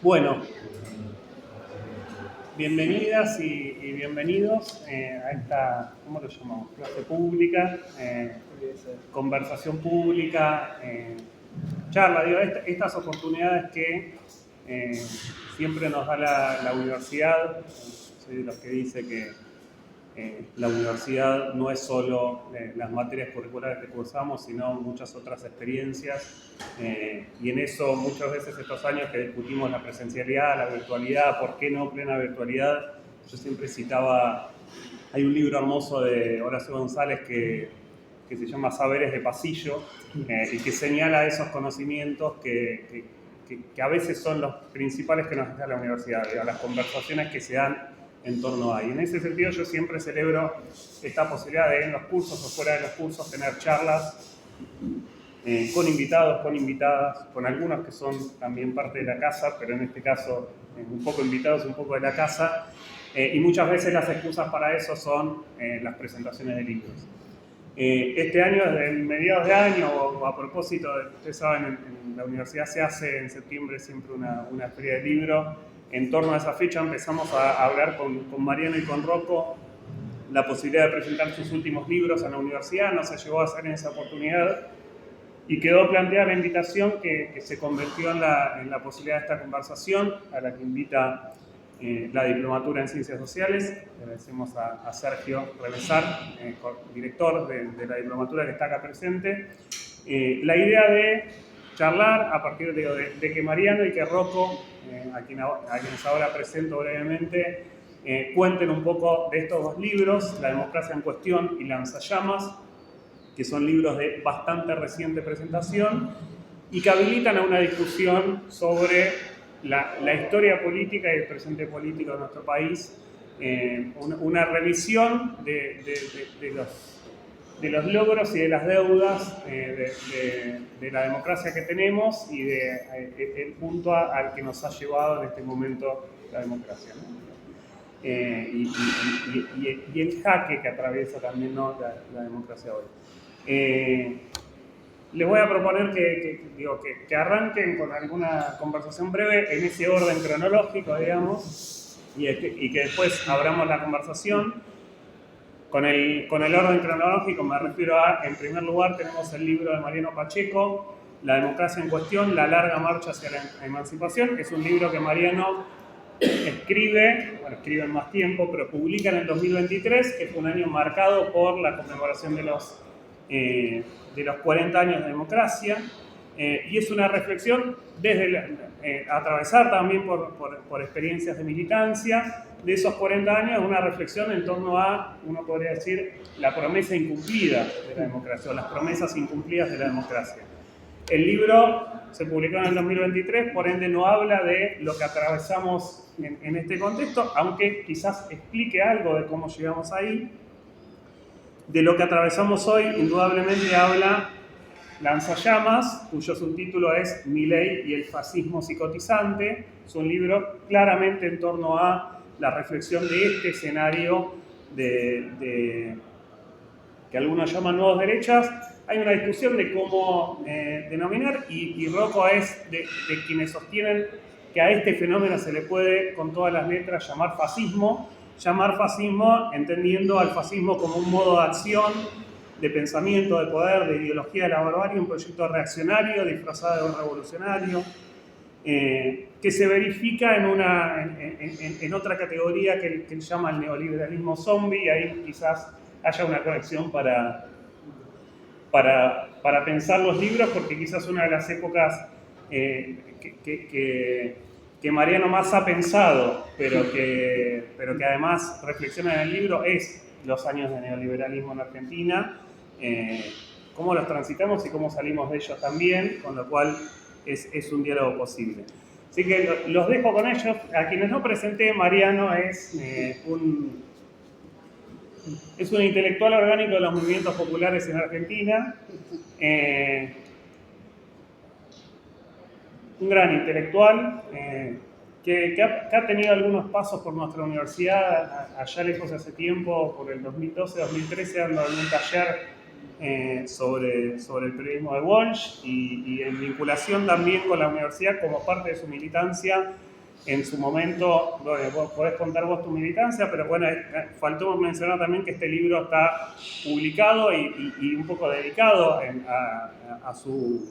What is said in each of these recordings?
Bueno, bienvenidas y bienvenidos a esta, ¿cómo lo llamamos? Clase pública, conversación pública, charla, digo, estas oportunidades que siempre nos da la universidad. Soy de los que dice que la universidad no es solo las materias curriculares que cursamos, sino muchas otras experiencias. Y en eso muchas veces estos años que discutimos la presencialidad, la virtualidad, ¿por qué no plena virtualidad? Yo siempre citaba, hay un libro hermoso de Horacio González que se llama Saberes de Pasillo, y que señala esos conocimientos que a veces son los principales que nos deja la universidad, digamos, las conversaciones que se dan en torno a. Y en ese sentido yo siempre celebro esta posibilidad de en los cursos o fuera de los cursos tener charlas con invitados, con invitadas, con algunos que son también parte de la casa, pero en este caso un poco invitados, un poco de la casa, y muchas veces las excusas para eso son las presentaciones de libros. Este año, desde mediados de año, o a propósito, ustedes saben, en la universidad se hace en septiembre siempre una feria de libro. En torno a esa fecha empezamos a hablar con Mariano y con Rocco la posibilidad de presentar sus últimos libros a la universidad. No se llegó a hacer en esa oportunidad y quedó planteada la invitación que se convirtió en la posibilidad de esta conversación, a la que invita la diplomatura en Ciencias Sociales. Le agradecemos a Sergio Revesar, director de la diplomatura que está acá presente. La idea de charlar a partir de que Mariano y que Rocco, a quienes ahora presento brevemente, cuenten un poco de estos dos libros, La democracia en cuestión y Lanzallamas, que son libros de bastante reciente presentación y que habilitan a una discusión sobre la historia política y el presente político de nuestro país, una revisión de los logros y de las deudas de la democracia que tenemos y el punto al que nos ha llevado en este momento la democracia, ¿no? Y el jaque que atraviesa también, ¿no?, la democracia hoy. Les voy a proponer que arranquen con alguna conversación breve en ese orden cronológico, digamos, y que después abramos la conversación. Con el orden cronológico me refiero a, en primer lugar, tenemos el libro de Mariano Pacheco, La democracia en cuestión, la larga marcha hacia la emancipación. Es un libro que Mariano escribe en más tiempo, pero publica en el 2023, que fue un año marcado por la conmemoración de los 40 años de democracia, y es una reflexión atravesar también por experiencias de militancia de esos 40 años, una reflexión en torno a, uno podría decir, la promesa incumplida de la democracia, o las promesas incumplidas de la democracia. El libro se publicó en el 2023, por ende no habla de lo que atravesamos en este contexto, aunque quizás explique algo de cómo llegamos ahí. De lo que atravesamos hoy, indudablemente habla Lanzallamas, cuyo subtítulo es Milei y el fascismo psicotizante. Es un libro claramente en torno a la reflexión de este escenario que algunos llaman nuevos derechas. Hay una discusión de cómo denominar, y Rocco es de quienes sostienen que a este fenómeno se le puede, con todas las letras, llamar fascismo entendiendo al fascismo como un modo de acción, de pensamiento, de poder, de ideología de la barbarie, un proyecto reaccionario disfrazado de un revolucionario, que se verifica en otra categoría que él llama el neoliberalismo zombie, y ahí quizás haya una conexión para pensar los libros, porque quizás una de las épocas que Mariano más ha pensado, pero que además reflexiona en el libro, es los años de neoliberalismo en Argentina, cómo los transitamos y cómo salimos de ellos también, con lo cual es un diálogo posible. Así que los dejo con ellos. A quienes no presenté, Mariano es un intelectual orgánico de los movimientos populares en Argentina, un gran intelectual que ha tenido algunos pasos por nuestra universidad, allá lejos hace tiempo, por el 2012-2013, dando algún taller sobre el periodismo de Walsh, y en vinculación también con la universidad como parte de su militancia en su momento, bueno, vos podés contar vos tu militancia, pero bueno, faltó mencionar también que este libro está publicado y un poco dedicado a su,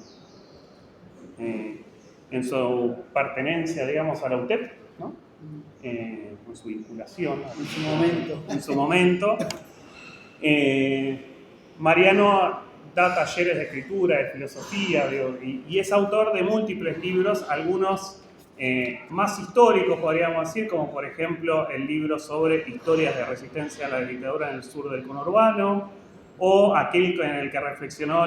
en su pertenencia, digamos, a la UTEP, ¿no? En su vinculación. En su momento. Mariano da talleres de escritura, de filosofía, y es autor de múltiples libros, algunos más históricos, podríamos decir, como por ejemplo el libro sobre historias de resistencia a la dictadura en el sur del conurbano, o aquel en el que reflexionó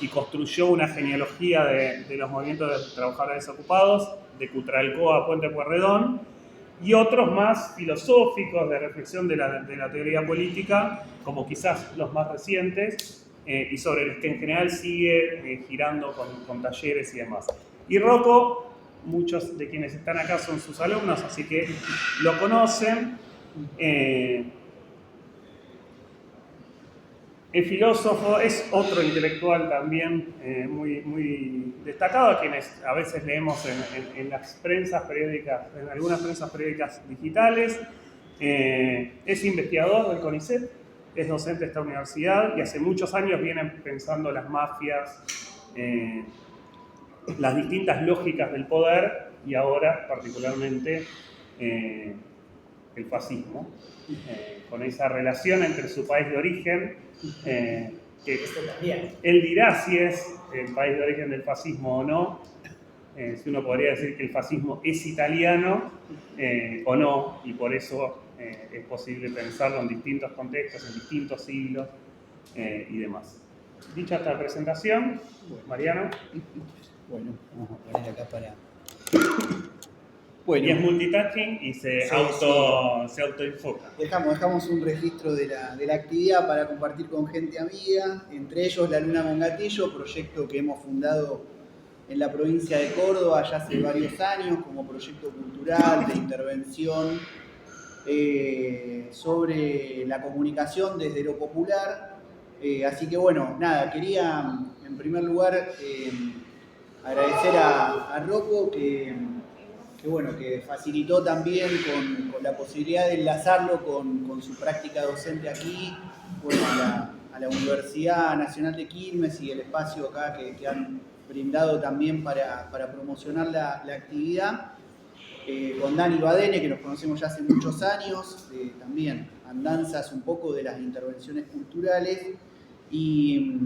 y construyó una genealogía de los movimientos de trabajadores desocupados, de Cutralcó a Puente Pueyrredón, y otros más filosóficos de reflexión de la teoría política, como quizás los más recientes, y sobre los que en general sigue girando con talleres y demás. Y Rocco, muchos de quienes están acá son sus alumnos, así que lo conocen. El filósofo es otro intelectual también muy destacado, a quienes a veces leemos en las prensas periódicas, en algunas prensas periódicas digitales. Es investigador del CONICET, es docente de esta universidad y hace muchos años vienen pensando las mafias, las distintas lógicas del poder y ahora particularmente el fascismo, con esa relación entre su país de origen, que él dirá si es el país de origen del fascismo o no, si uno podría decir que el fascismo es italiano o no, y por eso es posible pensarlo en distintos contextos, en distintos siglos y demás. Dicha esta presentación, Mariano. Bueno, vamos a poner acá para... Bueno. Y es multitasking y se autoenfoca. Dejamos un registro de la actividad para compartir con gente amiga, entre ellos La Luna Mongatillo, proyecto que hemos fundado en la provincia de Córdoba ya hace varios años como proyecto cultural de intervención sobre la comunicación desde lo popular. Así que bueno, nada, quería en primer lugar agradecer a Rocco que facilitó también con la posibilidad de enlazarlo con su práctica docente aquí, bueno, a la Universidad Nacional de Quilmes y el espacio acá que han brindado también para promocionar la actividad. Con Dani Badene, que nos conocemos ya hace muchos años, también andanzas un poco de las intervenciones culturales y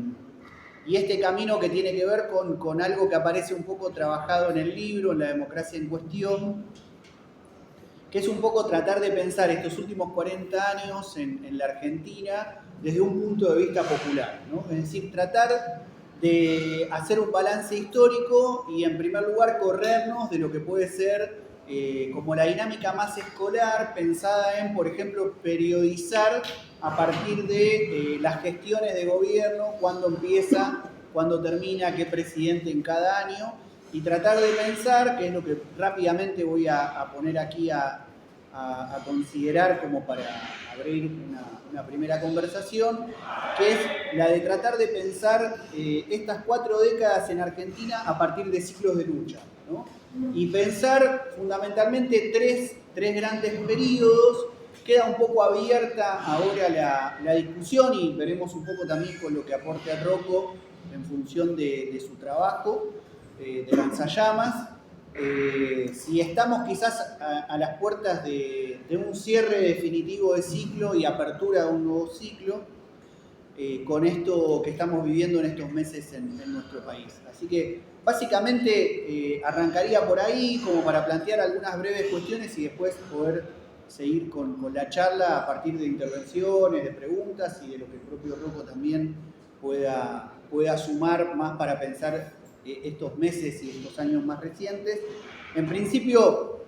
este camino que tiene que ver con algo que aparece un poco trabajado en el libro, en La democracia en cuestión, que es un poco tratar de pensar estos últimos 40 años en la Argentina desde un punto de vista popular, ¿no? Es decir, tratar de hacer un balance histórico y en primer lugar corrernos de lo que puede ser como la dinámica más escolar, pensada en, por ejemplo, periodizar a partir de las gestiones de gobierno, cuándo empieza, cuándo termina, qué presidente en cada año, y tratar de pensar, que es lo que rápidamente voy a poner aquí a considerar como para abrir una primera conversación, que es la de tratar de pensar estas 4 décadas en Argentina a partir de ciclos de lucha, ¿no? Y pensar fundamentalmente tres grandes periodos. Queda un poco abierta ahora la discusión y veremos un poco también con lo que aporte a Rocco en función de su trabajo de Lanzallamas. Si estamos quizás a las puertas de un cierre definitivo de ciclo y apertura de un nuevo ciclo, con esto que estamos viviendo en estos meses en nuestro país. Así que básicamente arrancaría por ahí como para plantear algunas breves cuestiones y después poder seguir con la charla a partir de intervenciones, de preguntas y de lo que el propio Rocco también pueda sumar más para pensar estos meses y estos años más recientes. En principio,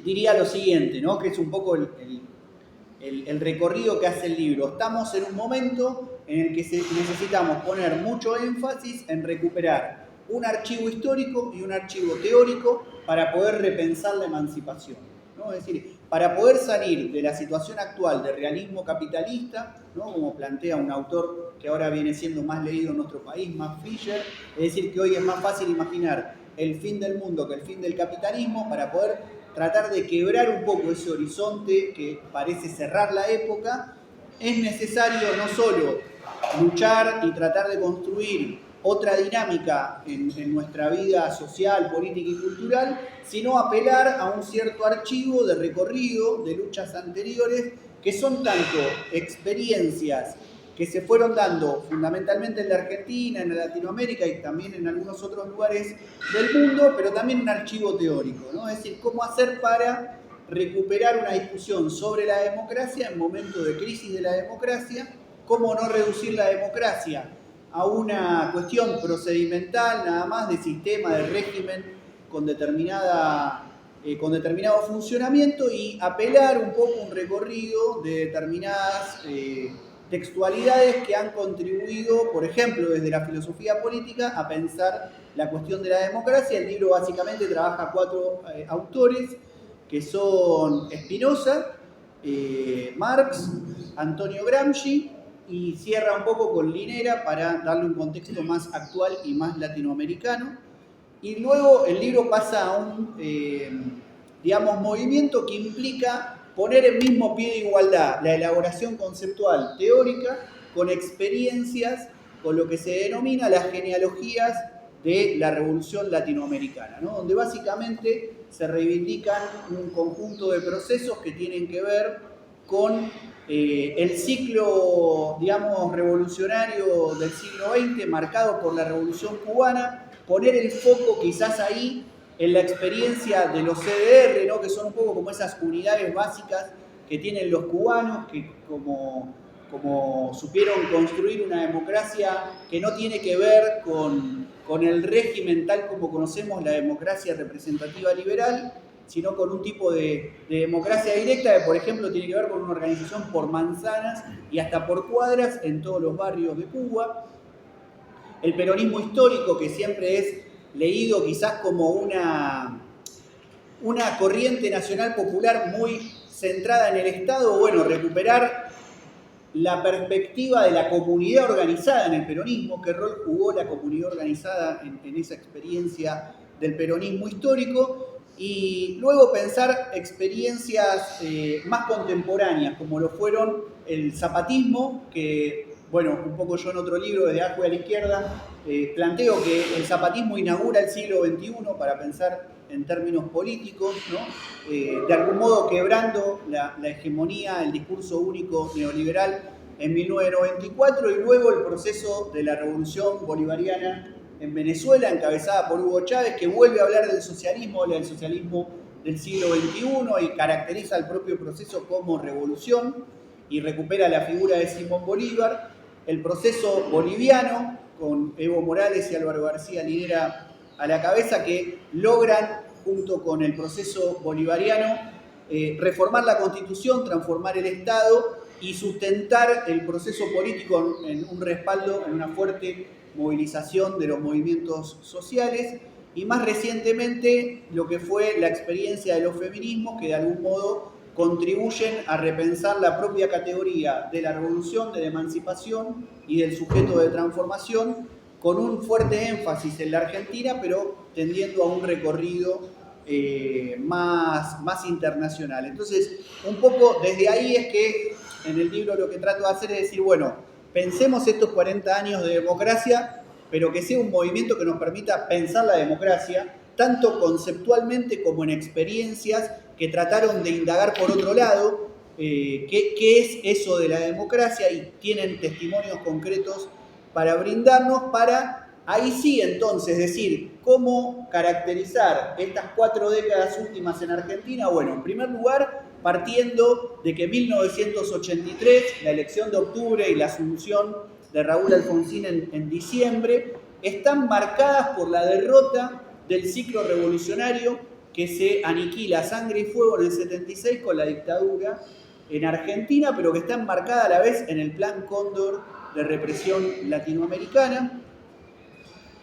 diría lo siguiente, ¿no? Que es un poco el recorrido que hace el libro. Estamos en un momento en el que necesitamos poner mucho énfasis en recuperar un archivo histórico y un archivo teórico para poder repensar la emancipación, ¿no? Es decir, para poder salir de la situación actual de realismo capitalista, ¿no? Como plantea un autor que ahora viene siendo más leído en nuestro país, Max Fischer, es decir, que hoy es más fácil imaginar el fin del mundo que el fin del capitalismo, para poder tratar de quebrar un poco ese horizonte que parece cerrar la época, es necesario no solo luchar y tratar de construir otra dinámica en nuestra vida social, política y cultural, sino apelar a un cierto archivo de recorrido de luchas anteriores que son tanto experiencias que se fueron dando fundamentalmente en la Argentina, en Latinoamérica y también en algunos otros lugares del mundo, pero también un archivo teórico, ¿no? Es decir, cómo hacer para recuperar una discusión sobre la democracia en momentos de crisis de la democracia, cómo no reducir la democracia a una cuestión procedimental, nada más de sistema, de régimen con determinado funcionamiento, y apelar un poco un recorrido de determinadas textualidades que han contribuido, por ejemplo, desde la filosofía política, a pensar la cuestión de la democracia. El libro básicamente trabaja 4 autores, que son Spinoza, Marx, Antonio Gramsci, y cierra un poco con Linera para darle un contexto más actual y más latinoamericano. Y luego el libro pasa a un, movimiento que implica poner en mismo pie de igualdad la elaboración conceptual teórica con experiencias, con lo que se denomina las genealogías de la Revolución Latinoamericana, ¿no? Donde básicamente se reivindican un conjunto de procesos que tienen que ver con el ciclo, revolucionario del siglo XX, marcado por la Revolución Cubana, poner el foco quizás ahí en la experiencia de los CDR, ¿no? Que son un poco como esas unidades básicas que tienen los cubanos, que como supieron construir una democracia que no tiene que ver con el régimen tal como conocemos la democracia representativa liberal, sino con un tipo de democracia directa que, por ejemplo, tiene que ver con una organización por manzanas y hasta por cuadras en todos los barrios de Cuba. El peronismo histórico, que siempre es leído quizás como una corriente nacional popular muy centrada en el Estado, bueno, recuperar la perspectiva de la comunidad organizada en el peronismo, qué rol jugó la comunidad organizada en esa experiencia del peronismo histórico, y luego pensar experiencias más contemporáneas, como lo fueron el zapatismo, que, bueno, un poco yo en otro libro, Desde abajo a la izquierda, planteo que el zapatismo inaugura el siglo XXI para pensar en términos políticos, ¿no? De algún modo quebrando la hegemonía, el discurso único neoliberal en 1994, y luego el proceso de la revolución bolivariana en Venezuela, encabezada por Hugo Chávez, que vuelve a hablar del socialismo, habla del socialismo del siglo XXI y caracteriza el propio proceso como revolución y recupera la figura de Simón Bolívar. El proceso boliviano, con Evo Morales y Álvaro García Linera a la cabeza, que logran, junto con el proceso bolivariano, reformar la Constitución, transformar el Estado y sustentar el proceso político en un respaldo, en una fuerte movilización de los movimientos sociales, y más recientemente lo que fue la experiencia de los feminismos, que de algún modo contribuyen a repensar la propia categoría de la revolución, de la emancipación y del sujeto de transformación, con un fuerte énfasis en la Argentina, pero tendiendo a un recorrido más internacional. Entonces, un poco desde ahí es que en el libro lo que trato de hacer es decir, bueno, pensemos estos 40 años de democracia, pero que sea un movimiento que nos permita pensar la democracia, tanto conceptualmente como en experiencias que trataron de indagar por otro lado qué es eso de la democracia, y tienen testimonios concretos para brindarnos, para ahí sí entonces decir cómo caracterizar estas 4 décadas últimas en Argentina. Bueno, en primer lugar, partiendo de que 1983, la elección de octubre y la asunción de Raúl Alfonsín en diciembre, están marcadas por la derrota del ciclo revolucionario que se aniquila a sangre y fuego en el 76 con la dictadura en Argentina, pero que está enmarcada a la vez en el Plan Cóndor de represión latinoamericana,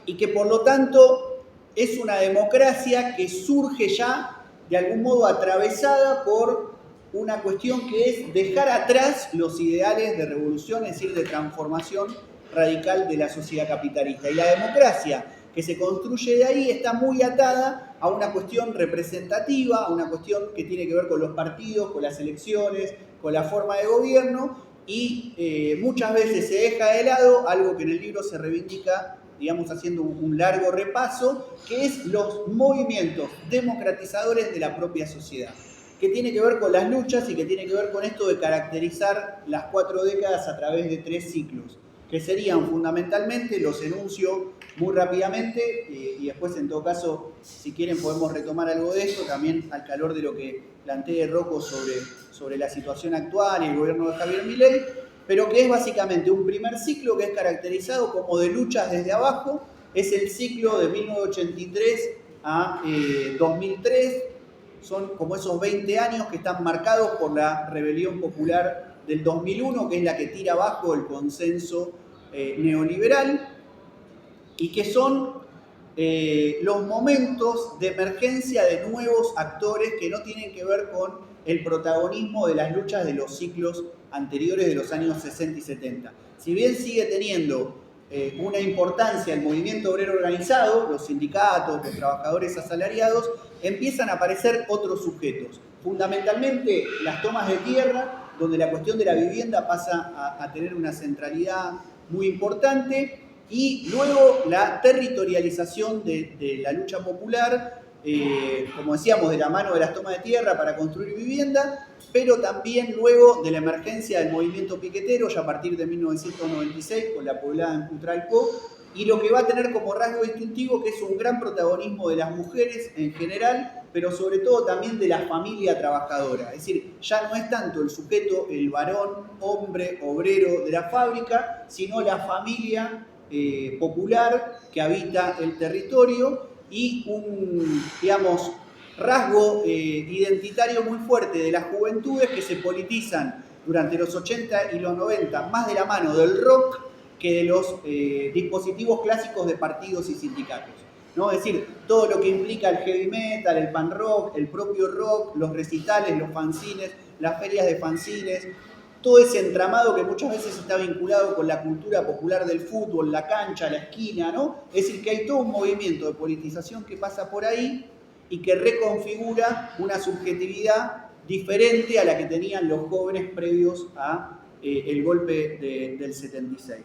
y que por lo tanto es una democracia que surge ya de algún modo atravesada por una cuestión que es dejar atrás los ideales de revolución, es decir, de transformación radical de la sociedad capitalista. Y la democracia que se construye de ahí está muy atada a una cuestión representativa, a una cuestión que tiene que ver con los partidos, con las elecciones, con la forma de gobierno, y muchas veces se deja de lado algo que en el libro se reivindica, digamos, haciendo un largo repaso, que es los movimientos democratizadores de la propia sociedad, que tiene que ver con las luchas y que tiene que ver con esto de caracterizar las 4 décadas a través de 3 ciclos, que serían fundamentalmente, los enuncio muy rápidamente, y después en todo caso, si quieren podemos retomar algo de esto, también al calor de lo que plantee Rocco sobre la situación actual y el gobierno de Javier Milei, pero que es básicamente un primer ciclo que es caracterizado como de luchas desde abajo, es el ciclo de 1983 a 2003, son como esos 20 años que están marcados por la rebelión popular del 2001, que es la que tira abajo el consenso neoliberal, y que son los momentos de emergencia de nuevos actores que no tienen que ver con el protagonismo de las luchas de los ciclos anteriores de los años 60 y 70. Si bien sigue teniendo una importancia el movimiento obrero organizado, los sindicatos, los trabajadores asalariados, empiezan a aparecer otros sujetos. Fundamentalmente las tomas de tierra, donde la cuestión de la vivienda pasa a tener una centralidad muy importante, y luego la territorialización de la lucha popular, como decíamos, de la mano de las tomas de tierra para construir vivienda, pero también luego de la emergencia del movimiento piquetero, ya a partir de 1996, con la poblada en Putralcó, y lo que va a tener como rasgo distintivo que es un gran protagonismo de las mujeres en general, pero sobre todo también de la familia trabajadora. Es decir, ya no es tanto el sujeto, el varón, hombre, obrero de la fábrica, sino la familia popular que habita el territorio, y un, digamos, rasgo identitario muy fuerte de las juventudes que se politizan durante los 80 y los 90 más de la mano del rock que de los dispositivos clásicos de partidos y sindicatos, ¿no? Es decir, todo lo que implica el heavy metal, el punk rock, el propio rock, los recitales, los fanzines, las ferias de fanzines, todo ese entramado que muchas veces está vinculado con la cultura popular del fútbol, la cancha, la esquina, ¿no? Es decir, que hay todo un movimiento de politización que pasa por ahí y que reconfigura una subjetividad diferente a la que tenían los jóvenes previos a el golpe del 76.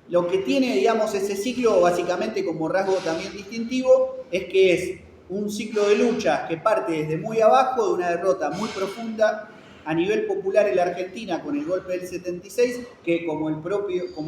Lo que tiene, digamos, ese ciclo básicamente como rasgo también distintivo es que es un ciclo de lucha que parte desde muy abajo, de una derrota muy profunda a nivel popular en la Argentina con el golpe del 76, que como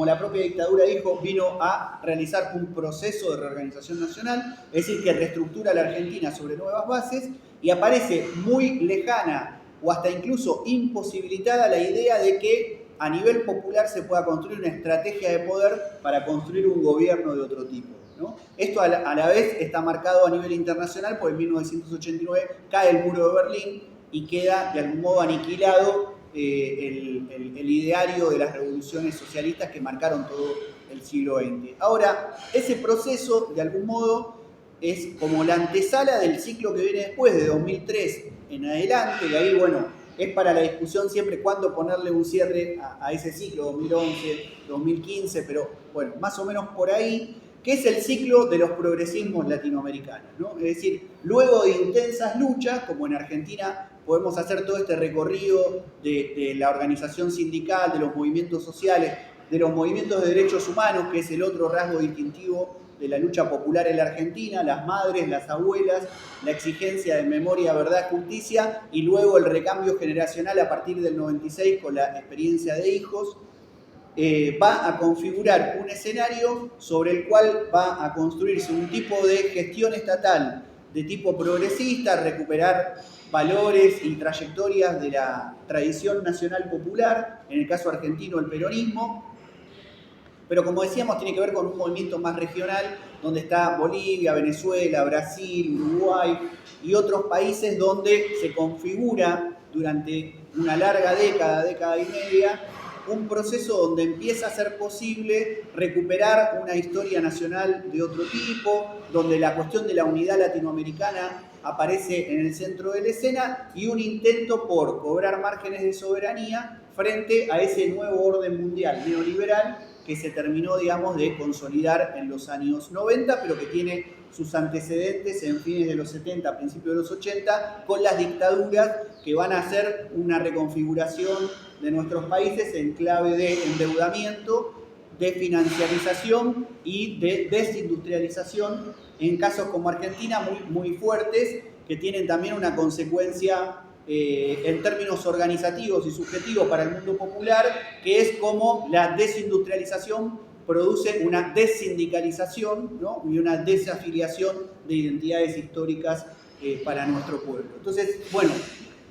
la propia dictadura dijo, vino a realizar un proceso de reorganización nacional, es decir, que reestructura a la Argentina sobre nuevas bases, y aparece muy lejana o hasta incluso imposibilitada la idea de que a nivel popular se pueda construir una estrategia de poder para construir un gobierno de otro tipo, ¿no? Esto a la vez está marcado a nivel internacional, porque en 1989 cae el muro de Berlín y queda de algún modo aniquilado el ideario de las revoluciones socialistas que marcaron todo el siglo XX. Ahora, ese proceso de algún modo es como la antesala del ciclo que viene después, de 2003 en adelante, y ahí, bueno, es para la discusión siempre cuándo ponerle un cierre a ese ciclo, 2011, 2015, pero bueno, más o menos por ahí, que es el ciclo de los progresismos latinoamericanos, ¿no? Es decir, luego de intensas luchas, como en Argentina podemos hacer todo este recorrido de la organización sindical, de los movimientos sociales, de los movimientos de derechos humanos, que es el otro rasgo distintivo de la lucha popular en la Argentina, las madres, las abuelas, la exigencia de memoria, verdad, justicia, y luego el recambio generacional a partir del 96 con la experiencia de hijos, va a configurar un escenario sobre el cual va a construirse un tipo de gestión estatal de tipo progresista, recuperar valores y trayectorias de la tradición nacional popular, en el caso argentino el peronismo, pero como decíamos tiene que ver con un movimiento más regional, donde está Bolivia, Venezuela, Brasil, Uruguay y otros países donde se configura durante una larga década y media, un proceso donde empieza a ser posible recuperar una historia nacional de otro tipo, donde la cuestión de la unidad latinoamericana aparece en el centro de la escena, y un intento por cobrar márgenes de soberanía frente a ese nuevo orden mundial neoliberal que se terminó, digamos, de consolidar en los años 90, pero que tiene sus antecedentes en fines de los 70, principios de los 80, con las dictaduras que van a hacer una reconfiguración de nuestros países en clave de endeudamiento, de financiarización y de desindustrialización, en casos como Argentina muy fuertes, que tienen también una consecuencia en términos organizativos y subjetivos para el mundo popular, que es como la desindustrialización produce una desindicalización, ¿no? Y una desafiliación de identidades históricas para nuestro pueblo. Entonces, bueno,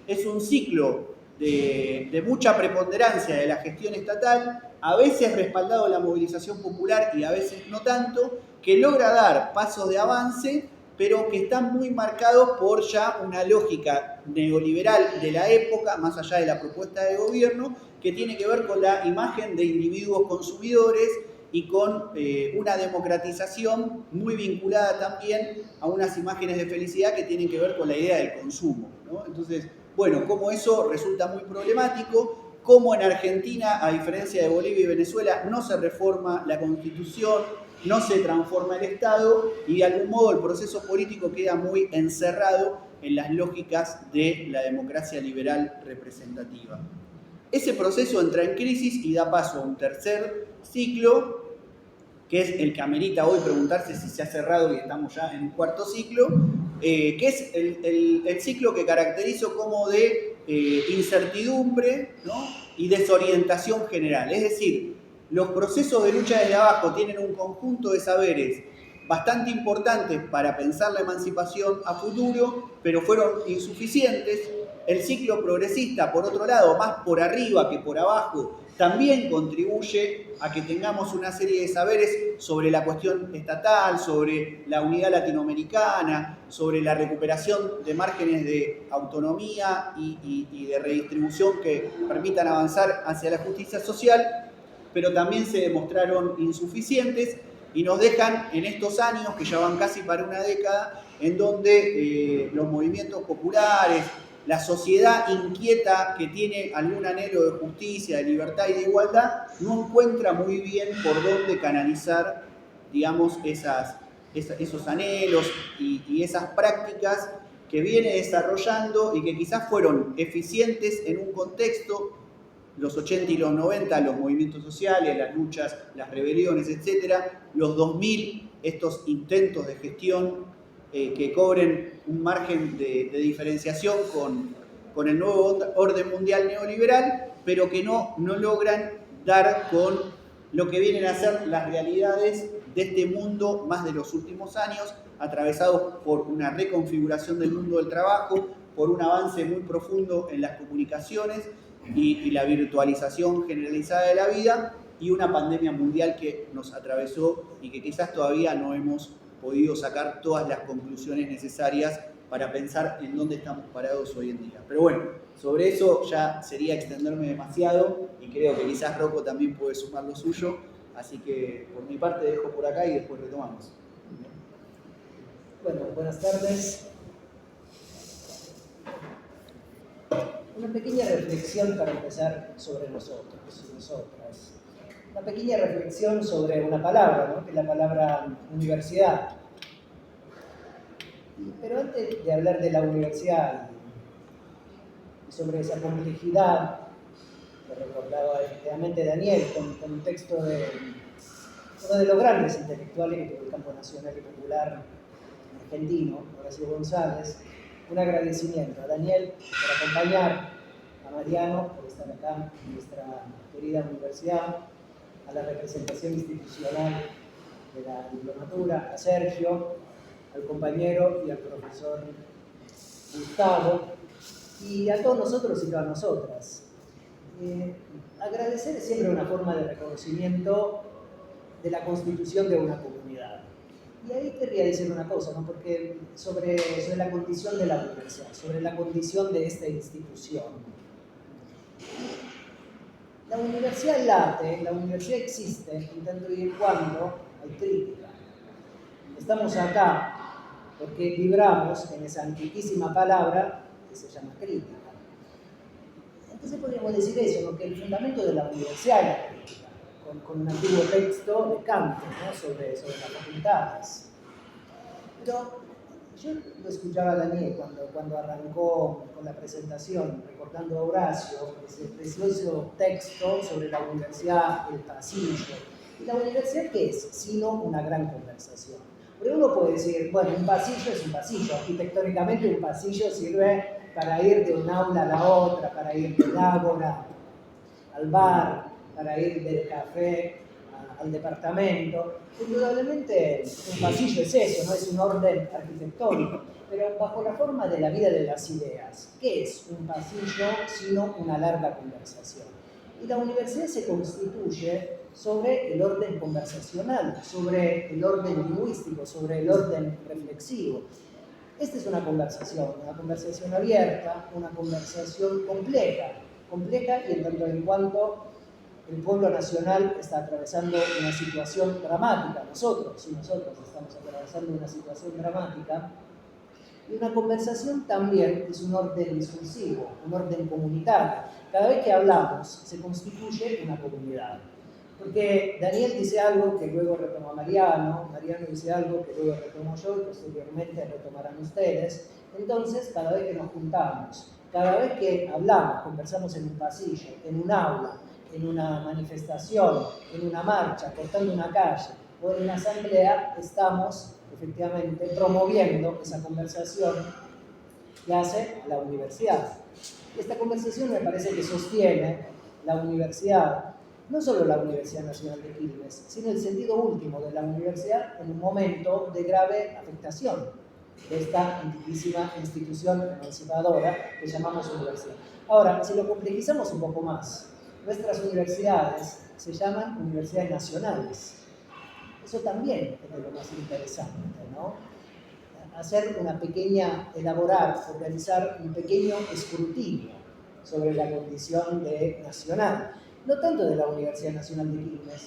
es un ciclo de mucha preponderancia de la gestión estatal, a veces respaldado en la movilización popular y a veces no tanto, que logra dar pasos de avance, pero que están muy marcados por ya una lógica neoliberal de la época, más allá de la propuesta de gobierno, que tiene que ver con la imagen de individuos consumidores y con una democratización muy vinculada también a unas imágenes de felicidad que tienen que ver con la idea del consumo, ¿no? Entonces, bueno, como eso resulta muy problemático, como en Argentina, a diferencia de Bolivia y Venezuela, no se reforma la Constitución, no se transforma el Estado y de algún modo el proceso político queda muy encerrado en las lógicas de la democracia liberal representativa. Ese proceso entra en crisis y da paso a un tercer ciclo, que es el que amerita hoy preguntarse si se ha cerrado y estamos ya en un cuarto ciclo, que es el ciclo que caracterizo como de incertidumbre, ¿no? Y desorientación general. Es decir, los procesos de lucha desde abajo tienen un conjunto de saberes bastante importantes para pensar la emancipación a futuro, pero fueron insuficientes. El ciclo progresista, por otro lado, más por arriba que por abajo, también contribuye a que tengamos una serie de saberes sobre la cuestión estatal, sobre la unidad latinoamericana, sobre la recuperación de márgenes de autonomía y de redistribución que permitan avanzar hacia la justicia social, pero también se demostraron insuficientes y nos dejan en estos años, que ya van casi para una década, en donde los movimientos populares, la sociedad inquieta que tiene algún anhelo de justicia, de libertad y de igualdad, no encuentra muy bien por dónde canalizar, digamos, esos anhelos y esas prácticas que viene desarrollando y que quizás fueron eficientes en un contexto, los 80 y los 90, los movimientos sociales, las luchas, las rebeliones, etc. Los 2000, estos intentos de gestión que cobren un margen de diferenciación con el nuevo orden mundial neoliberal, pero que no logran dar con lo que vienen a ser las realidades de este mundo más de los últimos años, atravesados por una reconfiguración del mundo del trabajo, por un avance muy profundo en las comunicaciones y la virtualización generalizada de la vida, y una pandemia mundial que nos atravesó y que quizás todavía no hemos podido sacar todas las conclusiones necesarias para pensar en dónde estamos parados hoy en día. Pero bueno, sobre eso ya sería extenderme demasiado y creo que quizás Rocco también puede sumar lo suyo, así que por mi parte dejo por acá y después retomamos. Bueno, buenas tardes. Una pequeña reflexión para empezar sobre nosotros y nosotras. Una pequeña reflexión sobre una palabra, ¿no? Que es la palabra universidad. Pero antes de hablar de la universidad y sobre esa complejidad, que recordaba efectivamente Daniel con un texto de uno de los grandes intelectuales que tuvo el campo nacional y popular argentino, Horacio González, un agradecimiento a Daniel por acompañar, a Mariano por estar acá en nuestra querida universidad, a la representación institucional de la diplomatura, a Sergio, al compañero y al profesor Gustavo, y a todos nosotros y todas nosotras. Agradecer es siempre una forma de reconocimiento de la constitución de una comunidad. Y ahí querría decir una cosa, ¿no? Porque sobre la condición de la universidad, sobre la condición de esta institución. La universidad late, la universidad existe en tanto y en cuando hay crítica. Estamos acá porque vibramos en esa antiquísima palabra que se llama crítica. Entonces podríamos decir eso, ¿no? Que el fundamento de la universidad es la crítica. con un antiguo texto de Kant, ¿no? sobre las facultades. Pero yo lo escuchaba a Daniel cuando arrancó con la presentación, recordando a Horacio, ese precioso texto sobre la universidad, el pasillo. ¿Y la universidad qué es? Sino una gran conversación. Porque uno puede decir, bueno, un pasillo es un pasillo. Arquitectónicamente un pasillo sirve para ir de un aula a la otra, para ir del ágora al bar, para ir del café al departamento. Indudablemente un pasillo es eso, no es un orden arquitectónico, pero bajo la forma de la vida de las ideas. ¿Qué es un pasillo sino una larga conversación? Y la universidad se constituye sobre el orden conversacional, sobre el orden lingüístico, sobre el orden reflexivo. Esta es una conversación abierta, una conversación compleja y en tanto en cuanto el pueblo nacional está atravesando una situación dramática, nosotros estamos atravesando una situación dramática, y una conversación también es un orden discursivo, un orden comunitario. Cada vez que hablamos se constituye una comunidad. Porque Daniel dice algo que luego retoma Mariano dice algo que luego retomo yo y posteriormente retomarán ustedes. Entonces, cada vez que nos juntamos, cada vez que hablamos, conversamos en un pasillo, en un aula, en una manifestación, en una marcha, cortando una calle o en una asamblea, estamos efectivamente promoviendo esa conversación que hace la universidad. Esta conversación me parece que sostiene la universidad, no solo la Universidad Nacional de Quilmes, sino el sentido último de la universidad en un momento de grave afectación de esta antiquísima institución emancipadora que llamamos universidad. Ahora, si lo complejizamos un poco más, nuestras universidades se llaman universidades nacionales. Eso también es de lo más interesante, ¿no? Organizar un pequeño escrutinio sobre la condición de nacional. No tanto de la Universidad Nacional de Quilmes,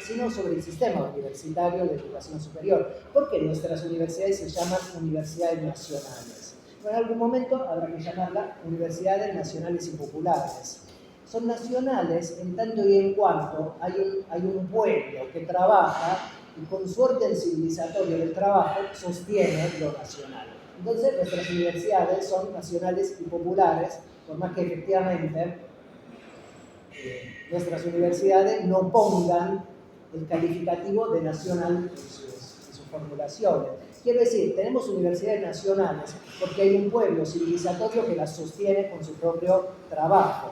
sino sobre el sistema universitario de educación superior. ¿Por qué nuestras universidades se llaman universidades nacionales? Bueno, en algún momento habrá que llamarlas universidades nacionales y populares. Son nacionales en tanto y en cuanto hay un pueblo que trabaja y con su orden civilizatorio del trabajo sostiene lo nacional. Entonces nuestras universidades son nacionales y populares, por más que efectivamente nuestras universidades no pongan el calificativo de nacional en sus formulaciones. Quiero decir, tenemos universidades nacionales porque hay un pueblo civilizatorio que las sostiene con su propio trabajo.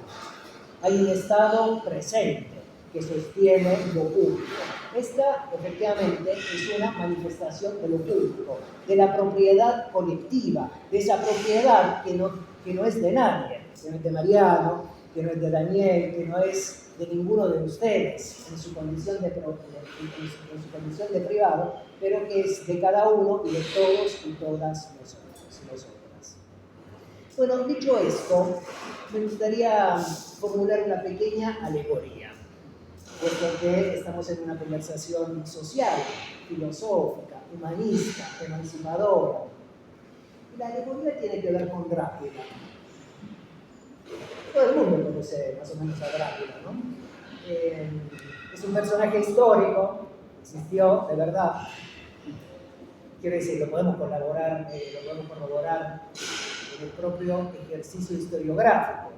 Hay un Estado presente que sostiene lo público. Esta, efectivamente, es una manifestación de lo público, de la propiedad colectiva, de esa propiedad que no es de nadie, que no es de Mariano, que no es de Daniel, que no es de ninguno de ustedes en su condición de privado, pero que es de cada uno y de todos y todas nosotros y nosotras. Bueno, dicho esto, me gustaría formular una pequeña alegoría, puesto que estamos en una conversación social, filosófica, humanista, emancipadora. Y la alegoría tiene que ver con Drácula. Todo el mundo conoce más o menos a Drácula, ¿no? Es un personaje histórico, existió, de verdad. Quiero decir, lo podemos corroborar en el propio ejercicio historiográfico.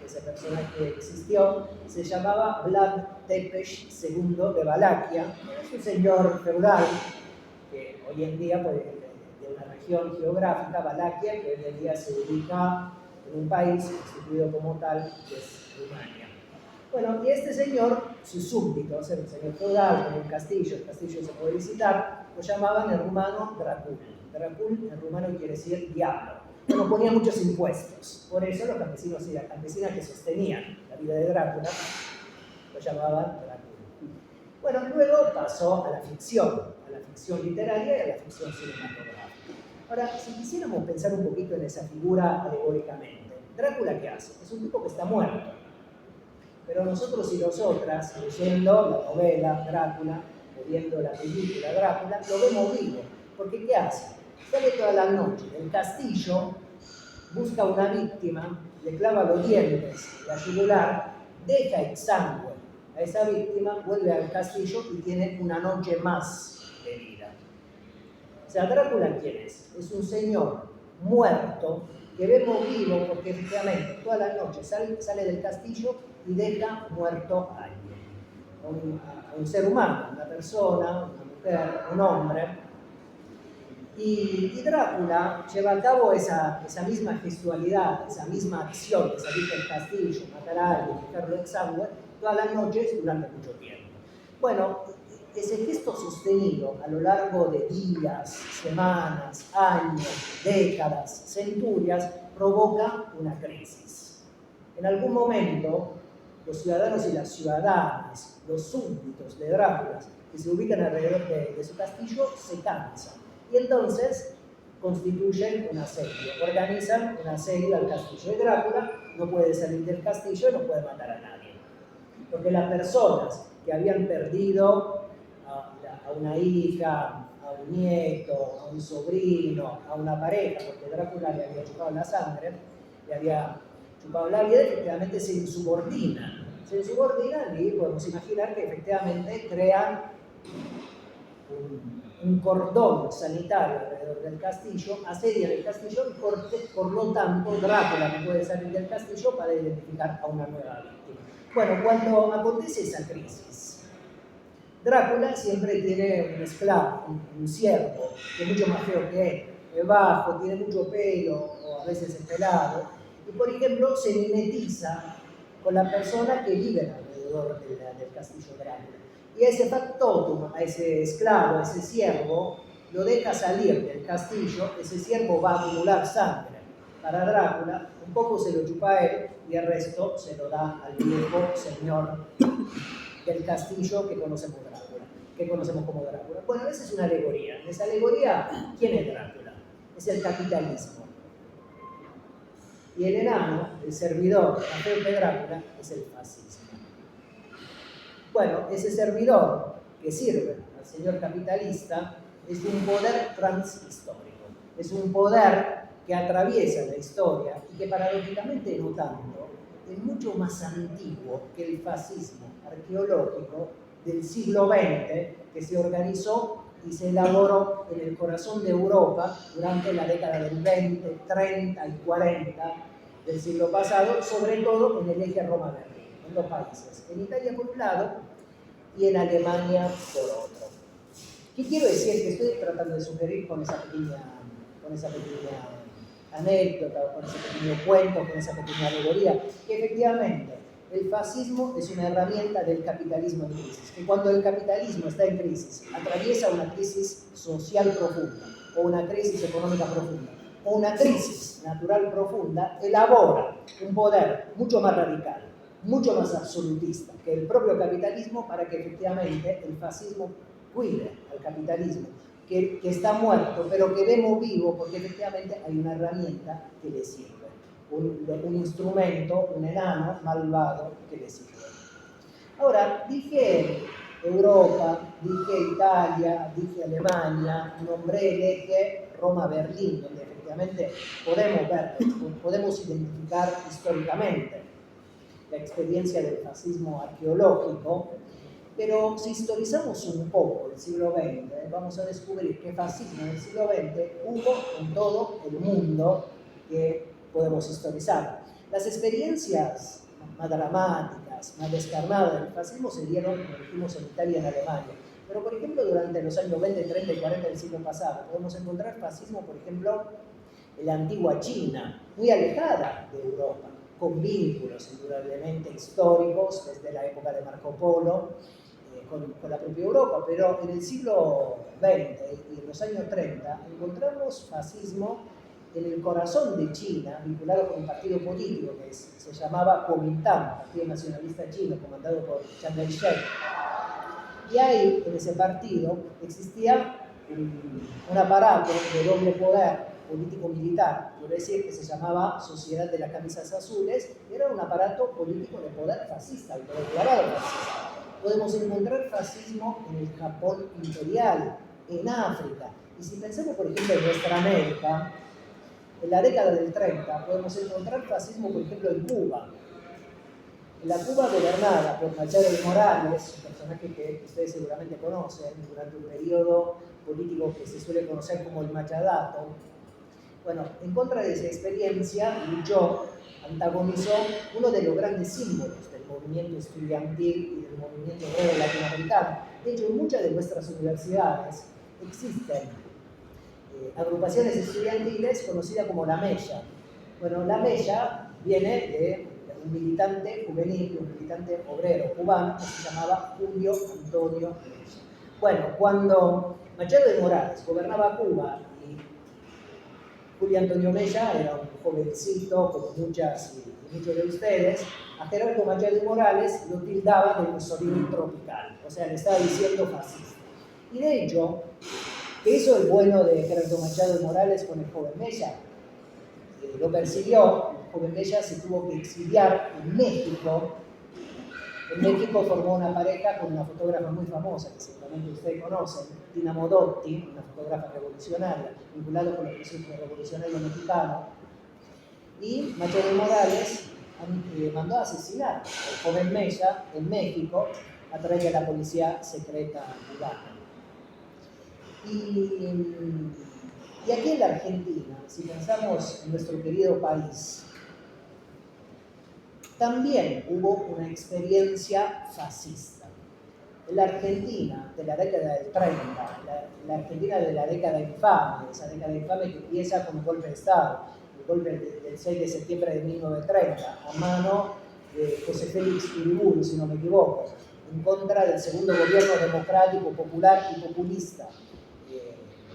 Ese personaje existió, se llamaba Vlad Tepes II de Valaquia. Es un señor feudal que hoy en día, pues, de una región geográfica, Valaquia, que hoy en día se ubica en un país constituido como tal, que es Rumania. Bueno, y este señor, sus súbditos, era un señor feudal con un castillo, el castillo se puede visitar, lo llamaban en rumano Dracul. Dracul en rumano quiere decir diablo. Bueno, ponía muchos impuestos, por eso los campesinos y las campesinas que sostenían la vida de Drácula lo llamaban Dracul. Bueno, luego pasó a la ficción literaria y a la ficción cinematográfica. Ahora, si quisiéramos pensar un poquito en esa figura alegóricamente, ¿Drácula qué hace? Es un tipo que está muerto. Pero nosotros y nosotras, leyendo la novela Drácula, o viendo la película Drácula, lo vemos vivo. Porque ¿qué hace? Sale toda la noche del castillo, busca una víctima, le clava los dientes, la yugular, deja exangüe a esa víctima, vuelve al castillo y tiene una noche más de vida. O sea, ¿Drácula quién es? Es un señor muerto que vemos vivo porque efectivamente todas las noches sale del castillo y deja muerto a alguien, a un ser humano, una persona, una mujer, un hombre. Y Drácula lleva a cabo esa misma gestualidad, esa misma acción de salir del castillo, matar a alguien, dejarlo exangüe, todas las noches durante mucho tiempo. Bueno, ese gesto sostenido a lo largo de días, semanas, años, décadas, centurias, provoca una crisis. En algún momento, los ciudadanos y las ciudadanas, los súbditos de Drácula, que se ubican alrededor de su castillo, se cansan. Y entonces constituyen un asedio, organizan un asedio al castillo de Drácula, no puede salir del castillo, no puede matar a nadie. Porque las personas que habían perdido a una hija, a un nieto, a un sobrino, a una pareja, porque Drácula le había chupado la sangre, le había chupado la vida, efectivamente se insubordinan. Se insubordinan y podemos imaginar que efectivamente crean un cordón sanitario alrededor del castillo, asedian el castillo y por lo tanto Drácula no puede salir del castillo para identificar a una nueva víctima. Bueno, cuando acontece esa crisis, Drácula siempre tiene un esclavo, un siervo, que es mucho más feo que él, es bajo, tiene mucho pelo, o a veces es pelado, y por ejemplo se mimetiza con la persona que vive alrededor del castillo Drácula. Y a ese factotum, a ese esclavo, a ese siervo, lo deja salir del castillo, ese siervo va a acumular sangre para Drácula, un poco se lo chupa a él y el resto se lo da al viejo señor del castillo que conocemos como Drácula. Bueno, esa es una alegoría. En esa alegoría, ¿quién es Drácula? Es el capitalismo. Y el enano, el servidor, la fe de Drácula, es el fascismo. Bueno, ese servidor que sirve al señor capitalista es un poder transhistórico, es un poder que atraviesa la historia y que paradójicamente no tanto, es mucho más antiguo que el fascismo arqueológico del siglo XX que se organizó y se elaboró en el corazón de Europa durante la década del 20, 30 y 40 del siglo pasado, sobre todo en el eje Roma-Berlín, en dos países, en Italia por un lado y en Alemania por otro. ¿Qué quiero decir? Que estoy tratando de sugerir con esa pequeña anécdota, o con ese pequeño cuento, con esa pequeña alegoría, que efectivamente el fascismo es una herramienta del capitalismo en crisis, que cuando el capitalismo está en crisis, atraviesa una crisis social profunda, o una crisis económica profunda, o una crisis natural profunda, elabora un poder mucho más radical, mucho más absolutista que el propio capitalismo para que efectivamente el fascismo cuide al capitalismo, que está muerto, pero que vemos vivo porque efectivamente hay una herramienta que le sirve, un instrumento, un enano malvado que le sirve. Ahora, dije Europa, dije Italia, dije Alemania, nombré el eje Roma-Berlín, donde efectivamente podemos identificar históricamente la experiencia del fascismo arqueológico, pero si historizamos un poco el siglo XX, vamos a descubrir que fascismo en el siglo XX hubo en todo el mundo que podemos historizar. Las experiencias más dramáticas, más descarnadas del fascismo se dieron, como dijimos, en Italia y en Alemania. Pero, por ejemplo, durante los años 20, 30 y 40 del siglo pasado, podemos encontrar fascismo, por ejemplo, en la antigua China, muy alejada de Europa, con vínculos indudablemente históricos desde la época de Marco Polo, con la propia Europa, pero en el siglo XX y en los años 30 encontramos fascismo en el corazón de China, vinculado con un partido político que se llamaba Kuomintang, Partido Nacionalista Chino, comandado por Chiang Kai-shek. Y ahí, en ese partido, existía un aparato de doble poder político-militar, quiero decir que se llamaba Sociedad de las Camisas Azules, y era un aparato político de poder fascista, el poder declarado fascista. Podemos encontrar fascismo en el Japón imperial, en África, y si pensamos, por ejemplo, en nuestra América, en la década del 30 podemos encontrar fascismo, por ejemplo, en Cuba. En la Cuba gobernada por Machado de Morales, un personaje que ustedes seguramente conocen, durante un periodo político que se suele conocer como el Machadato, bueno, en contra de esa experiencia luchó, antagonizó uno de los grandes símbolos del movimiento estudiantil y del movimiento obrero latinoamericano. De hecho, en muchas de nuestras universidades existen agrupaciones estudiantiles conocidas como la Mella. Bueno, la Mella viene de un militante juvenil, un militante obrero cubano que se llamaba Julio Antonio Mella. Bueno, cuando Machado de Morales gobernaba Cuba y Julio Antonio Mella era un jovencito, como muchos de ustedes, a Gerardo Machado de Morales lo tildaba de Mussolini tropical, o sea, le estaba diciendo fascista. Y de hecho, ¿qué hizo el bueno de Gerardo Machado de Morales con el joven Mella? Lo persiguió, el joven Mella se tuvo que exiliar en México. En México formó una pareja con una fotógrafa muy famosa, que seguramente ustedes conocen, Tina Modotti, una fotógrafa revolucionaria, vinculada con el proceso revolucionario mexicano. Y Machado de Morales mandó a asesinar al joven Mella en México a través de la policía secreta cubana. Y aquí en la Argentina, si pensamos en nuestro querido país, también hubo una experiencia fascista. En la Argentina de la década del 30, la Argentina de la década infame, esa década infame que empieza con un golpe de Estado, el golpe del 6 de septiembre de 1930, a mano de José Félix Uriburu, si no me equivoco, en contra del segundo gobierno democrático, popular y populista,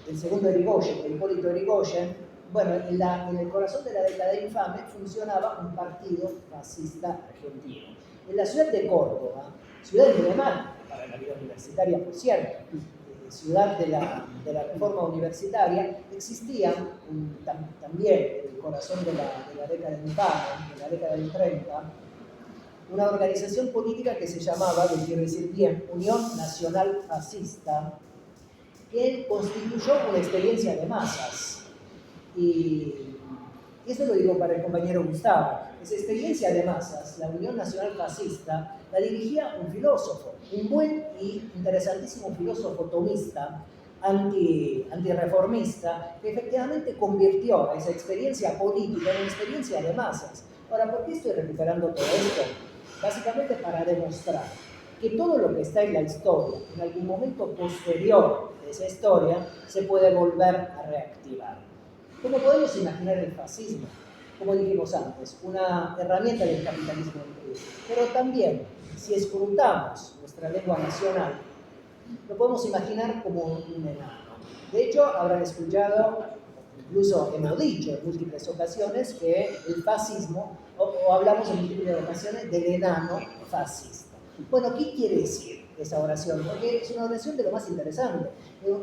del segundo Irigoyen, de Hipólito Yrigoyen. Bueno, en el corazón de la década infame funcionaba un partido fascista argentino. En la ciudad de Córdoba, ciudad emblemática para la vida universitaria, por cierto, ciudad de la reforma universitaria, existía también en el corazón de la década infame, de la década del 30, una organización política que se llamaba, que quiero decir bien, Unión Nacional Fascista, que constituyó una experiencia de masas. Y eso lo digo para el compañero Gustavo. Esa experiencia de masas, la Unión Nacional Fascista, la dirigía un filósofo, un buen y interesantísimo filósofo tomista, antirreformista, que efectivamente convirtió a esa experiencia política en una experiencia de masas. Ahora, ¿por qué estoy recuperando todo esto? Básicamente para demostrar que todo lo que está en la historia, en algún momento posterior de esa historia, se puede volver a reactivar. ¿Cómo podemos imaginar el fascismo? Como dijimos antes, una herramienta del capitalismo incluso. Pero también, si escrutamos nuestra lengua nacional, lo podemos imaginar como un enano. De hecho, habrán escuchado, incluso hemos dicho en múltiples ocasiones, que el fascismo, o hablamos en múltiples ocasiones del enano fascista. Bueno, ¿qué quiere decir esa oración? Porque es una oración de lo más interesante.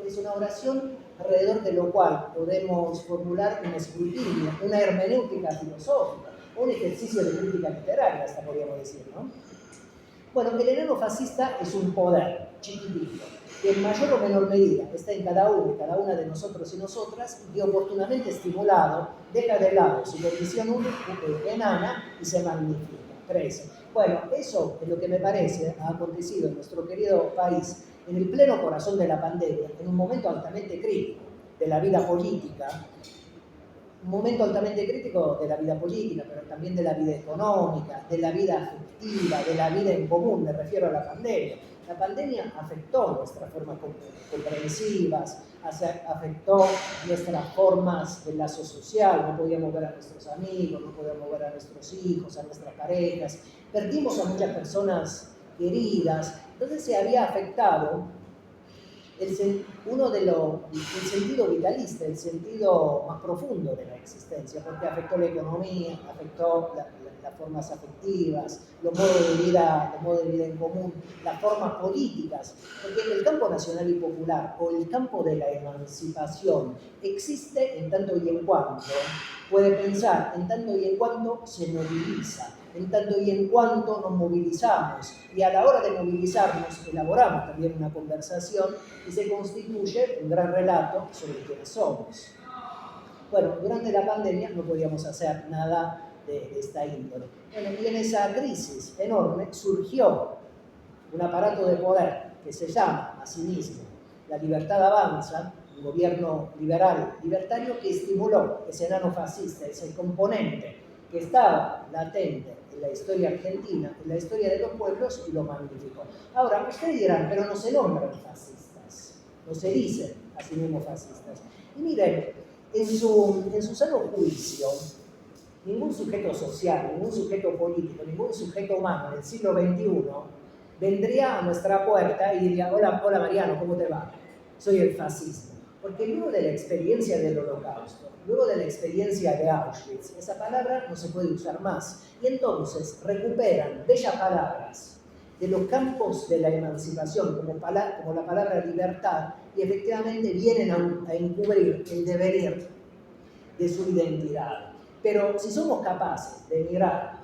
Es una oración alrededor de lo cual podemos formular un escrutinio, una hermenéutica filosófica, un ejercicio de crítica literaria, hasta podríamos decir, ¿no? Bueno, el enano fascista es un poder chiquitito, que en mayor o menor medida está en cada uno y cada una de nosotros y nosotras, y que oportunamente estimulado deja de lado su condición enana y se magnifica, crece. Bueno, eso es lo que me parece ha acontecido en nuestro querido país en el pleno corazón de la pandemia, en un momento altamente crítico de la vida política, un momento altamente crítico de la vida política, pero también de la vida económica, de la vida afectiva, de la vida en común, me refiero a la pandemia. La pandemia afectó nuestras formas comprensivas, afectó nuestras formas de lazo social, no podíamos ver a nuestros amigos, no podíamos ver a nuestros hijos, a nuestras parejas, perdimos a muchas personas queridas, entonces se había afectado el sentido vitalista, el sentido más profundo de la existencia, porque afectó la economía, afectó las formas afectivas, los modos de vida en común, las formas políticas, porque el campo nacional y popular o el campo de la emancipación existe en tanto y en cuanto puede pensar, en tanto y en cuanto se moviliza, en tanto y en cuanto nos movilizamos, y a la hora de movilizarnos elaboramos también una conversación y se constituye un gran relato sobre quiénes somos. Bueno, durante la pandemia no podíamos hacer nada de esta índole. Bueno, y en esa crisis enorme surgió un aparato de poder que se llama a sí mismo La Libertad Avanza, un gobierno liberal, libertario, que estimuló ese enano fascista, ese componente que estaba latente en la historia argentina, en la historia de los pueblos, y lo magnificó. Ahora, ustedes dirán, pero no se nombran fascistas, no se dicen a sí mismos fascistas. Y miren, en su sano juicio, ningún sujeto social, ningún sujeto político, ningún sujeto humano del siglo XXI vendría a nuestra puerta y diría: hola, hola Mariano, ¿cómo te va? Soy el fascismo. Porque luego de la experiencia del Holocausto, luego de la experiencia de Auschwitz, esa palabra no se puede usar más. Y entonces recuperan bellas palabras de los campos de la emancipación, como la palabra libertad, y efectivamente vienen a encubrir el devenir de su identidad. Pero si somos capaces de mirar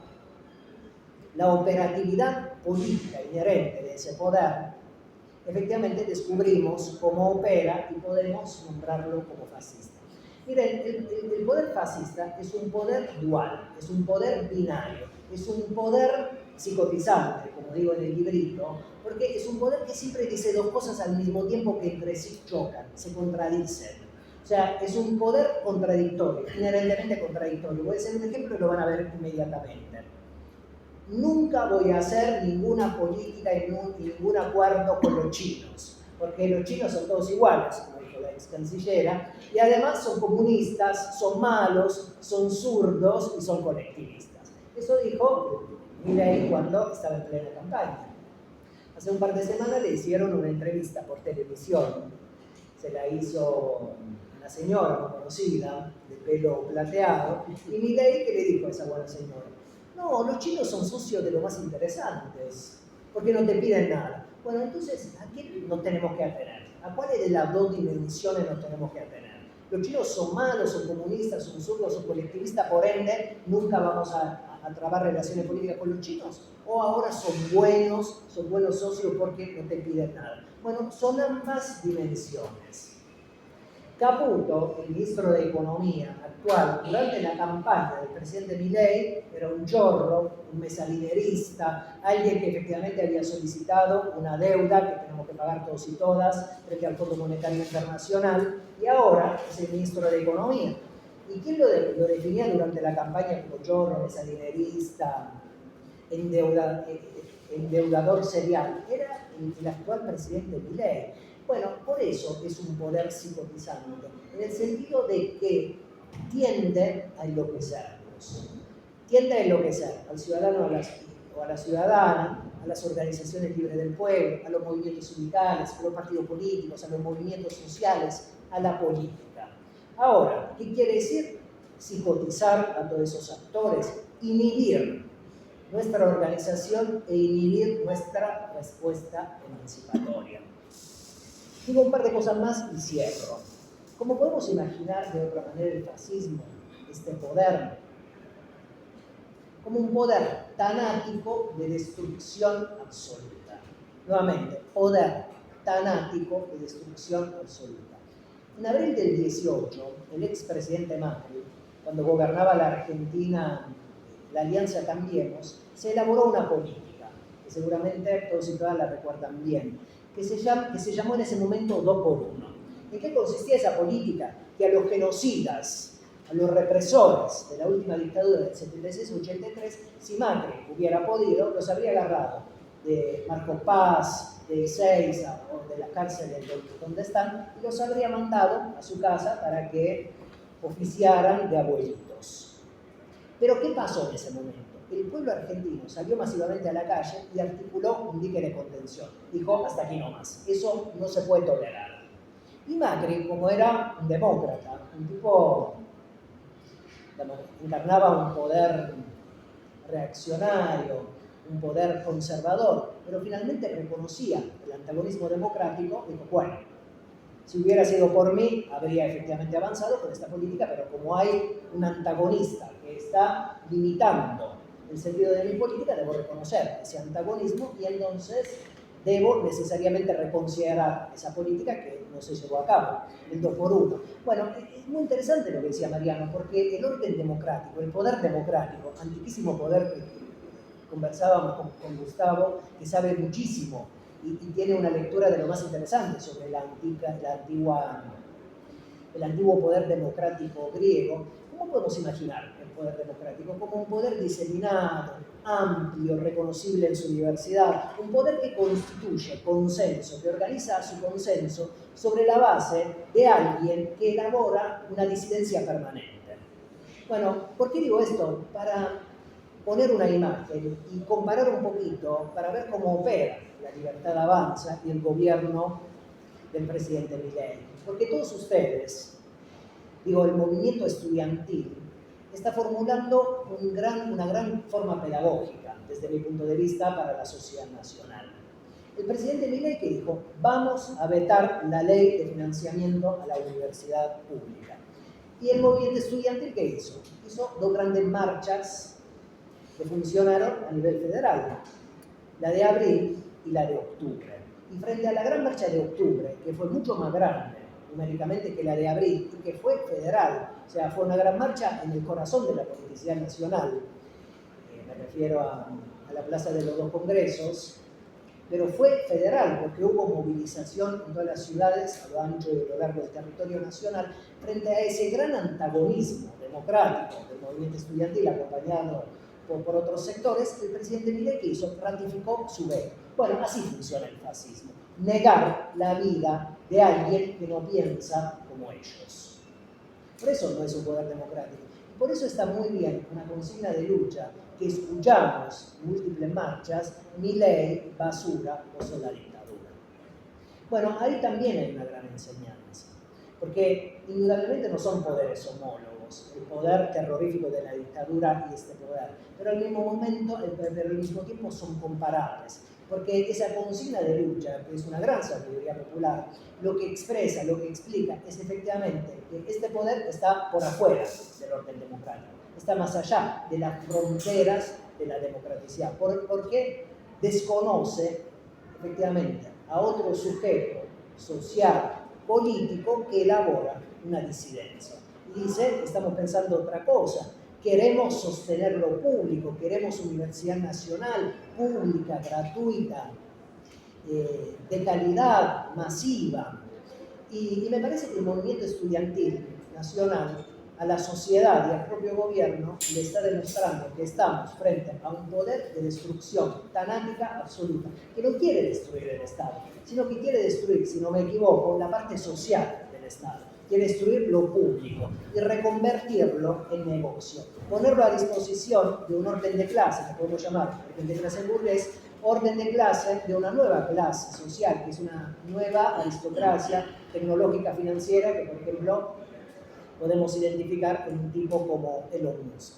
la operatividad política inherente de ese poder, efectivamente descubrimos cómo opera y podemos nombrarlo como fascista. Miren, el poder fascista es un poder dual, es un poder binario, es un poder psicotizante, como digo en el librito, porque es un poder que siempre dice dos cosas al mismo tiempo que entre sí chocan, se contradicen. O sea, es un poder contradictorio, inherentemente contradictorio. Voy a hacer un ejemplo y lo van a ver inmediatamente. Nunca voy a hacer ninguna política y ningún acuerdo con los chinos, porque los chinos son todos iguales, como dijo la ex cancillera, y además son comunistas, son malos, son zurdos y son colectivistas. Eso dijo Milei cuando estaba en plena campaña. Hace un par de semanas le hicieron una entrevista por televisión, se la hizo una señora muy conocida, de pelo plateado, y Milei, ¿qué le dijo a esa buena señora? No, los chinos son socios de lo más interesantes, porque no te piden nada. Bueno, entonces, ¿a qué nos tenemos que atener? ¿A cuáles de las dos dimensiones nos tenemos que atener? Los chinos son malos, son comunistas, son zurdos, son colectivistas, por ende, nunca vamos a trabar relaciones políticas con los chinos. O ahora son buenos socios porque no te piden nada. Bueno, son ambas dimensiones. Caputo, el ministro de Economía actual, durante la campaña del presidente Milei, era un chorro, un mesalinerista, alguien que efectivamente había solicitado una deuda que tenemos que pagar todos y todas frente al Fondo Monetario Internacional, y ahora es el ministro de Economía. ¿Y quién lo definía durante la campaña como chorro, mesalinerista, endeudador serial? Era el actual presidente Milei. Bueno, por eso es un poder psicotizante, en el sentido de que tiende a enloquecernos. Tiende a enloquecer al ciudadano o a la ciudadana, a las organizaciones libres del pueblo, a los movimientos sindicales, a los partidos políticos, a los movimientos sociales, a la política. Ahora, ¿qué quiere decir? Psicotizar a todos esos actores, inhibir nuestra organización e inhibir nuestra respuesta emancipatoria. Digo un par de cosas más y cierro. ¿Cómo podemos imaginar de otra manera el fascismo, este poder, como un poder tanático de destrucción absoluta? Nuevamente, poder tanático de destrucción absoluta. En abril del 18, el expresidente Macri, cuando gobernaba la Argentina, la Alianza Cambiemos, se elaboró una política, que seguramente todos y todas la recuerdan bien, que se llamó en ese momento 2x1. ¿En qué consistía esa política? Que a los genocidas, a los represores de la última dictadura del 76-83, si Macri hubiera podido, los habría agarrado de Marcos Paz, de Ezeiza o de las cárceles donde están, y los habría mandado a su casa para que oficiaran de abuelitos. Pero ¿qué pasó en ese momento? El pueblo argentino salió masivamente a la calle y articuló un dique de contención. Dijo: hasta aquí nomás, eso no se puede tolerar. Y Macri, como era un demócrata, un tipo que encarnaba un poder reaccionario, un poder conservador, pero finalmente reconocía el antagonismo democrático, dijo: bueno, si hubiera sido por mí, habría efectivamente avanzado con esta política, pero como hay un antagonista que está limitando el sentido de mi política, debo reconocer ese antagonismo, y entonces debo necesariamente reconsiderar esa política que no se llevó a cabo, el 2 por 1. Bueno, es muy interesante lo que decía Mariano, porque el orden democrático, el poder democrático, antiquísimo poder que conversábamos con Gustavo, que sabe muchísimo y tiene una lectura de lo más interesante sobre el antiguo poder democrático griego. ¿Cómo podemos imaginar el poder democrático? Como un poder diseminado, amplio, reconocible en su diversidad, un poder que constituye consenso, que organiza su consenso sobre la base de alguien que elabora una disidencia permanente. Bueno, ¿por qué digo esto? Para poner una imagen y comparar un poquito, para ver cómo opera la Libertad Avanza y el gobierno del presidente Milei. Porque todos ustedes, el movimiento estudiantil, está formulando una gran forma pedagógica, desde mi punto de vista, para la sociedad nacional. El presidente Milei que dijo, vamos a vetar la ley de financiamiento a la universidad pública. Y el movimiento estudiantil, ¿qué hizo? Hizo dos grandes marchas que funcionaron a nivel federal, la de abril y la de octubre. Y frente a la gran marcha de octubre, que fue mucho más grande numéricamente que la de abril y que fue federal, o sea, fue una gran marcha en el corazón de la politicidad nacional, me refiero a la Plaza de los Dos Congresos, pero fue federal porque hubo movilización en todas las ciudades a lo ancho y a lo largo del territorio nacional frente a ese gran antagonismo democrático del movimiento estudiantil acompañado por otros sectores. El presidente Milei que hizo, ratificó su veto. Bueno, así funciona el fascismo, negar la vida de alguien que no piensa como ellos. Por eso no es un poder democrático. Por eso está muy bien una consigna de lucha que escuchamos en múltiples marchas, Milei, basura, o la dictadura. Bueno, ahí también hay una gran enseñanza, porque indudablemente no son poderes homólogos, el poder terrorífico de la dictadura y este poder, pero al mismo tiempo son comparables, porque esa consigna de lucha, que es una gran sabiduría popular, lo que expresa, lo que explica es efectivamente que este poder está por afuera del orden democrático, está más allá de las fronteras de la democraticidad, porque desconoce efectivamente a otro sujeto social, político, que elabora una disidencia. Y dice, estamos pensando otra cosa, queremos sostener lo público, queremos universidad nacional, pública, gratuita, de calidad, masiva. Y me parece que el movimiento estudiantil nacional a la sociedad y al propio gobierno le está demostrando que estamos frente a un poder de destrucción tanática absoluta, que no quiere destruir el Estado, sino que quiere destruir, si no me equivoco, la parte social del Estado. Quiere destruir lo público y reconvertirlo en negocio. Ponerlo a disposición de un orden de clase, que podemos llamar orden de clase burgués, orden de clase de una nueva clase social, que es una nueva aristocracia tecnológica financiera, que por ejemplo podemos identificar en un tipo como Elon Musk.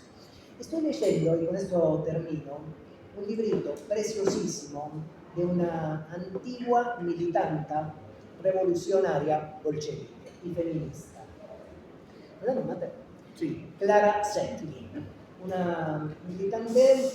Estoy leyendo, y con esto termino, un librito preciosísimo de una antigua militanta revolucionaria bolchevique y feminista. ¿Verdad, no, Mate? Sí. Clara Zetkin, una militante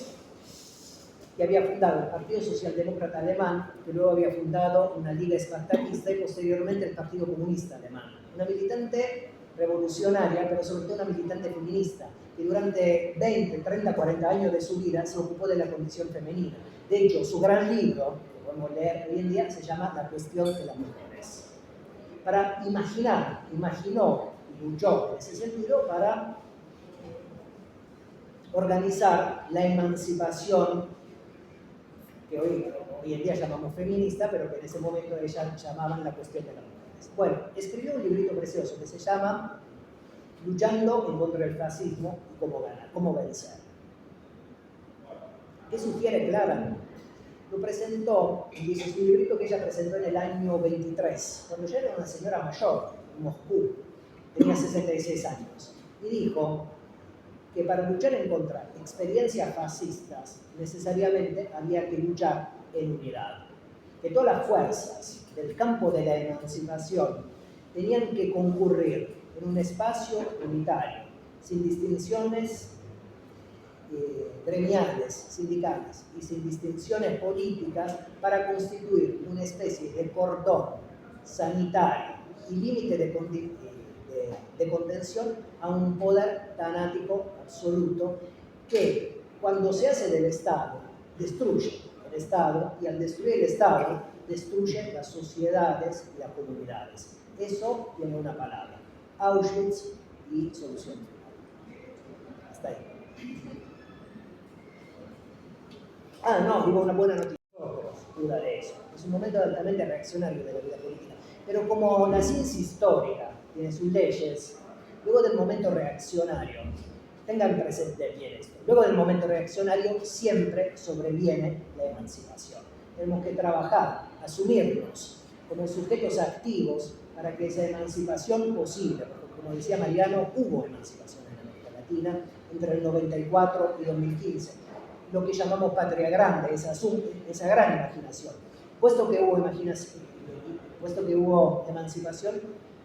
que había fundado el Partido Socialdemócrata Alemán, que luego había fundado una liga espartaquista y posteriormente el Partido Comunista Alemán. Una militante revolucionaria, pero sobre todo una militante feminista, que durante 20, 30, 40 años de su vida se ocupó de la condición femenina. De hecho, su gran libro, que podemos leer hoy en día, se llama La cuestión de las mujeres. Imaginó y luchó en ese sentido para organizar la emancipación que hoy en día llamamos feminista, pero que en ese momento ellas llamaban la cuestión de las mujeres. Bueno, escribió un librito precioso que se llama Luchando en contra del fascismo y cómo ganar, cómo vencer. ¿Qué sugiere Clara? Lo presentó, dice, es un librito que ella presentó en el año 23, cuando ya era una señora mayor en Moscú, tenía 66 años, y dijo que para luchar en contra de experiencias fascistas necesariamente había que luchar en unidad, que todas las fuerzas del campo de la emancipación tenían que concurrir en un espacio unitario, sin distinciones gremiales, sindicales y sin distinciones políticas para constituir una especie de cordón sanitario y límite de contención a un poder tanático absoluto que, cuando se hace del Estado, destruye el Estado, y al destruir el Estado destruye las sociedades y las comunidades. Eso tiene una palabra: Auschwitz y solución final. Hasta ahí. No, digo una buena noticia, pero duda de eso. Es un momento altamente reaccionario de la vida política. Pero como la ciencia histórica tiene sus leyes, luego del momento reaccionario, tengan presente bien esto, luego del momento reaccionario siempre sobreviene la emancipación. Tenemos que trabajar, asumirnos como sujetos activos para que esa emancipación posible, porque como decía Mariano, hubo emancipación en América Latina entre el 94 y 2015, lo que llamamos patria grande, esa gran imaginación. Puesto que hubo emancipación,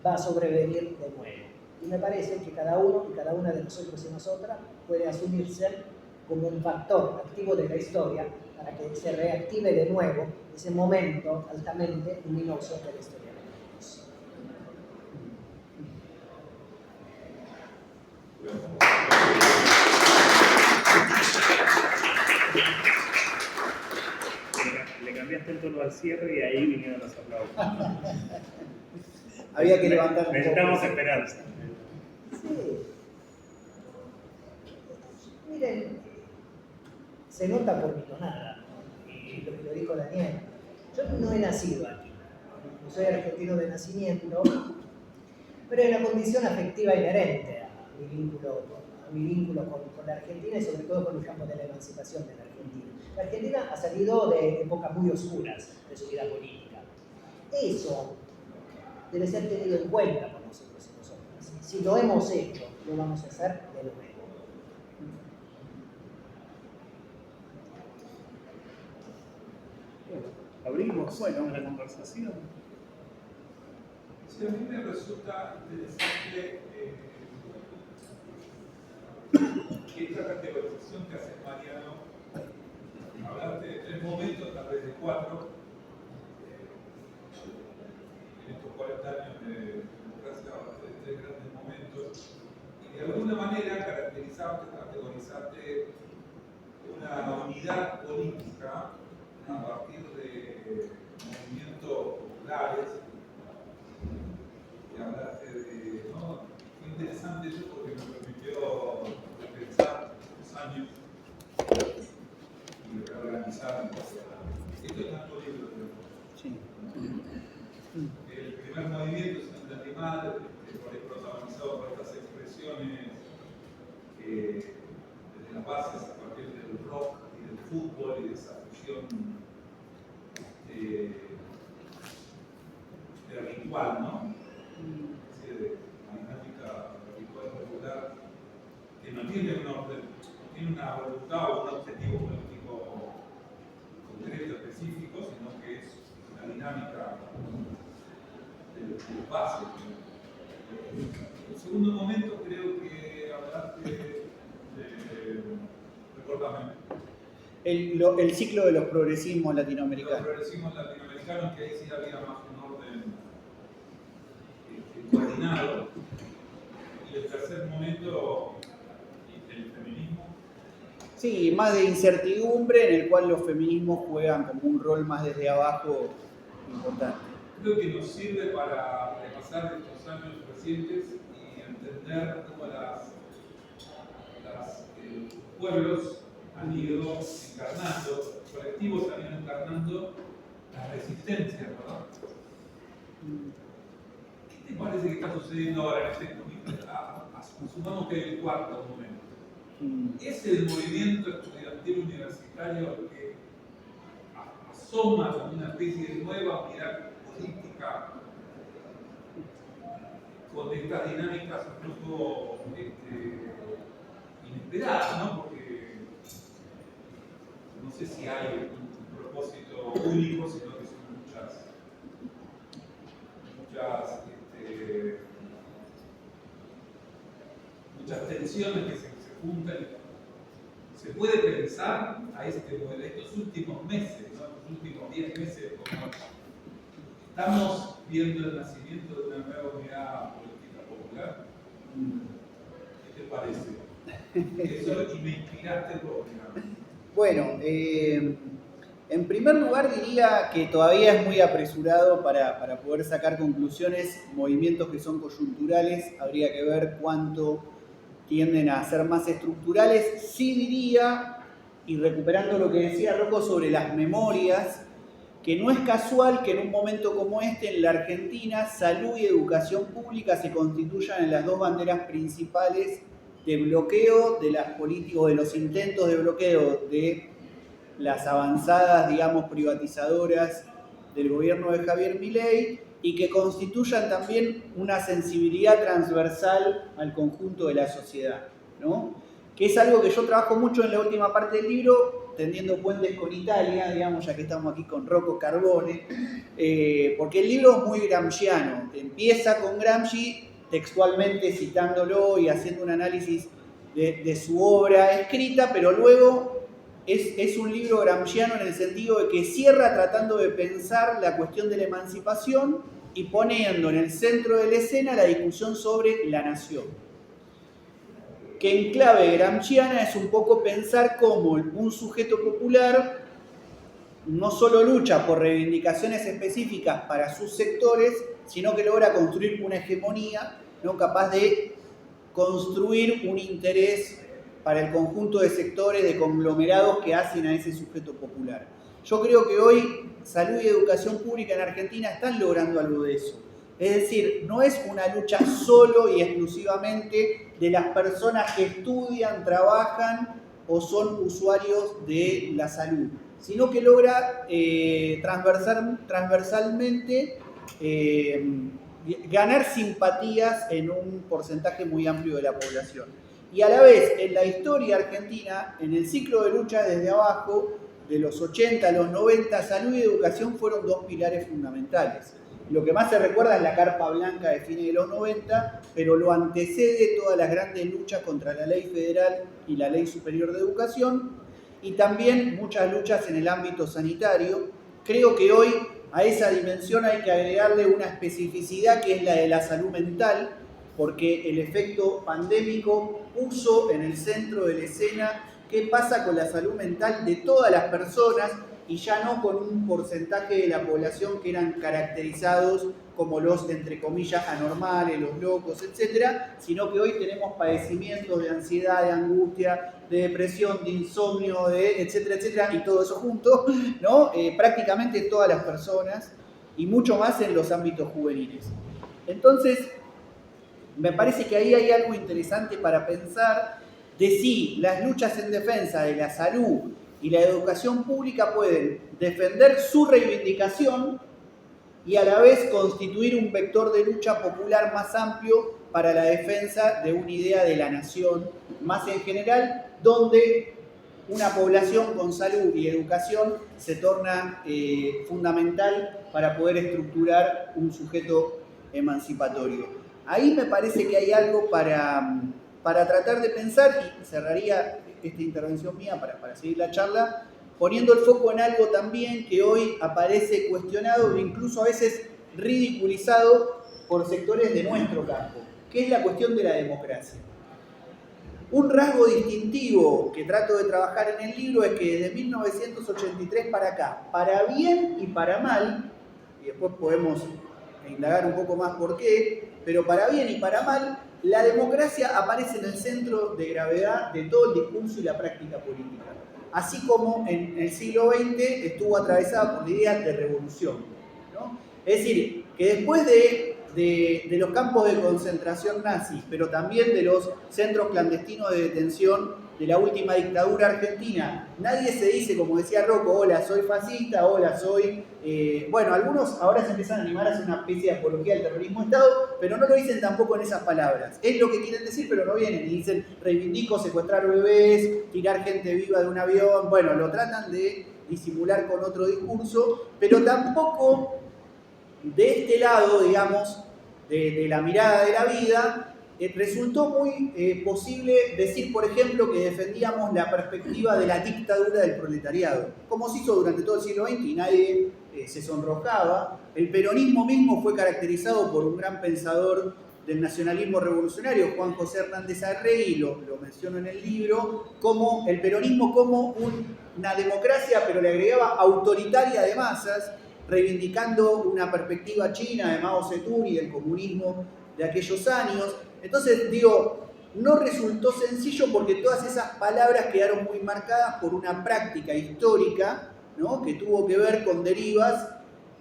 va a sobrevenir de nuevo. Y me parece que cada uno y cada una de nosotros y nosotras puede asumirse como un factor activo de la historia para que se reactive de nuevo ese momento altamente luminoso de la historia de nosotros. Le cambiaste el tono al cierre y ahí vinieron los aplausos. Había que levantar un poco. Necesitamos esperanza. Sí. Miren, se nota por mi tonada, y lo dijo Daniel. Yo no he nacido aquí, no soy argentino de nacimiento, pero hay una condición afectiva inherente a mi vínculo con la Argentina y sobre todo con el campo de la emancipación de la Argentina. La Argentina ha salido de épocas muy oscuras de su vida política. Eso debe ser tenido en cuenta por nosotros y nosotras. Si lo hemos hecho, lo vamos a hacer de nuevo. Abrimos la conversación. Sí, a mí me resulta interesante que esta categorización que hace Mariano, hablaste de 3 momentos, tal vez de 4, en estos 40 años de democracia, hablaste de 3 grandes momentos, y de alguna manera categorizaste una unidad política a partir de movimientos populares. Y hablaste de, ¿no? Fue interesante eso porque me permitió repensar los años y reorganizar. Esto está en tu libro, Sí. El primer movimiento es el de animal, protagonizado por estas expresiones desde las bases a partir del rock y del fútbol y de esa fusión de ritual, ¿no? De la dinámica ritual popular que no tiene una voluntad o un objetivo político concreto, específico, sino que es una dinámica de base. El segundo momento creo que hablaste de recordame. El ciclo de los progresismos Los latinoamericanos. progresismos latinoamericanos, que ahí sí había más un orden coordinado. Y el tercer momento, el feminismo. Sí, más de incertidumbre, en el cual los feminismos juegan como un rol más desde abajo importante. Creo que nos sirve para repasar estos años recientes y entender cómo los pueblos han ido encarnando, los colectivos han ido encarnando las resistencias, ¿verdad? ¿Qué te parece que está sucediendo ahora en este momento? Asumamos que hay el cuarto momento. ¿Es el movimiento estudiantil universitario que asoma como una especie de nueva unidad política con estas dinámicas un poco inesperadas, ¿no? Porque no sé si hay un propósito único, sino que son muchas tensiones que se juntan y se puede pensar a estos últimos meses, ¿no? Estos últimos 10 meses, como estamos viendo el nacimiento de una nueva unidad política popular. ¿Qué te parece? Eso, y me inspiraste vos, digamos. Bueno, en primer lugar diría que todavía es muy apresurado para poder sacar conclusiones. Movimientos que son coyunturales, habría que ver cuánto tienden a ser más estructurales. Sí diría, y recuperando lo que decía Rocco sobre las memorias, que no es casual que en un momento como este en la Argentina salud y educación pública se constituyan en las dos banderas principales de bloqueo de las políticas, o de los intentos de bloqueo de las avanzadas, digamos, privatizadoras del gobierno de Javier Milei, y que constituyan también una sensibilidad transversal al conjunto de la sociedad, ¿no? Que es algo que yo trabajo mucho en la última parte del libro, tendiendo puentes con Italia, digamos, ya que estamos aquí con Rocco Carbone, porque el libro es muy gramsciano, empieza con Gramsci textualmente citándolo y haciendo un análisis de su obra escrita, pero luego es un libro gramsciano en el sentido de que cierra tratando de pensar la cuestión de la emancipación y poniendo en el centro de la escena la discusión sobre la nación. Que en clave gramsciana es un poco pensar cómo un sujeto popular no solo lucha por reivindicaciones específicas para sus sectores, sino que logra construir una hegemonía, ¿no? Capaz de construir un interés para el conjunto de sectores, de conglomerados que hacen a ese sujeto popular. Yo creo que hoy salud y educación pública en Argentina están logrando algo de eso. Es decir, no es una lucha solo y exclusivamente de las personas que estudian, trabajan o son usuarios de la salud, sino que logra transversalmente ganar simpatías en un porcentaje muy amplio de la población. Y a la vez, en la historia argentina, en el ciclo de lucha desde abajo, de los 80 a los 90, salud y educación fueron dos pilares fundamentales. Lo que más se recuerda es la Carpa Blanca de fines de los 90, pero lo antecede todas las grandes luchas contra la ley federal y la ley superior de educación, y también muchas luchas en el ámbito sanitario. Creo que hoy a esa dimensión hay que agregarle una especificidad que es la de la salud mental, porque el efecto pandémico puso en el centro de la escena qué pasa con la salud mental de todas las personas, y ya no con un porcentaje de la población que eran caracterizados como los, entre comillas, anormales, los locos, etcétera, sino que hoy tenemos padecimientos de ansiedad, de angustia, de depresión, de insomnio, de etcétera, etcétera, y todo eso junto, ¿no? Prácticamente todas las personas, y mucho más en los ámbitos juveniles. Entonces, me parece que ahí hay algo interesante para pensar de si las luchas en defensa de la salud y la educación pública pueden defender su reivindicación y a la vez constituir un vector de lucha popular más amplio para la defensa de una idea de la nación más en general, donde una población con salud y educación se torna fundamental para poder estructurar un sujeto emancipatorio. Ahí me parece que hay algo para tratar de pensar, y cerraría esta intervención mía para seguir la charla, poniendo el foco en algo también que hoy aparece cuestionado e incluso a veces ridiculizado por sectores de nuestro campo, que es la cuestión de la democracia. Un rasgo distintivo que trato de trabajar en el libro es que desde 1983 para acá, para bien y para mal, y después podemos indagar un poco más por qué, pero para bien y para mal, la democracia aparece en el centro de gravedad de todo el discurso y la práctica política, así como en el siglo XX estuvo atravesada por la idea de revolución, ¿no? Es decir, que después de los campos de concentración nazis, pero también de los centros clandestinos de detención de la última dictadura argentina, nadie se dice, como decía Rocco, hola, soy fascista, hola, soy... bueno, algunos ahora se empiezan a animar a hacer una especie de apología del terrorismo de Estado, pero no lo dicen tampoco en esas palabras. Es lo que quieren decir, pero no vienen y dicen, reivindico secuestrar bebés, tirar gente viva de un avión. Bueno, lo tratan de disimular con otro discurso, pero tampoco de este lado, digamos, de la mirada de la vida, resultó muy posible decir, por ejemplo, que defendíamos la perspectiva de la dictadura del proletariado, como se hizo durante todo el siglo XX y nadie se sonrojaba. El peronismo mismo fue caracterizado por un gran pensador del nacionalismo revolucionario, Juan José Hernández Arregui, lo menciono en el libro, como el peronismo como una democracia, pero le agregaba autoritaria de masas, reivindicando una perspectiva china de Mao Zedong y del comunismo de aquellos años. Entonces, digo, no resultó sencillo porque todas esas palabras quedaron muy marcadas por una práctica histórica, ¿no?, que tuvo que ver con derivas,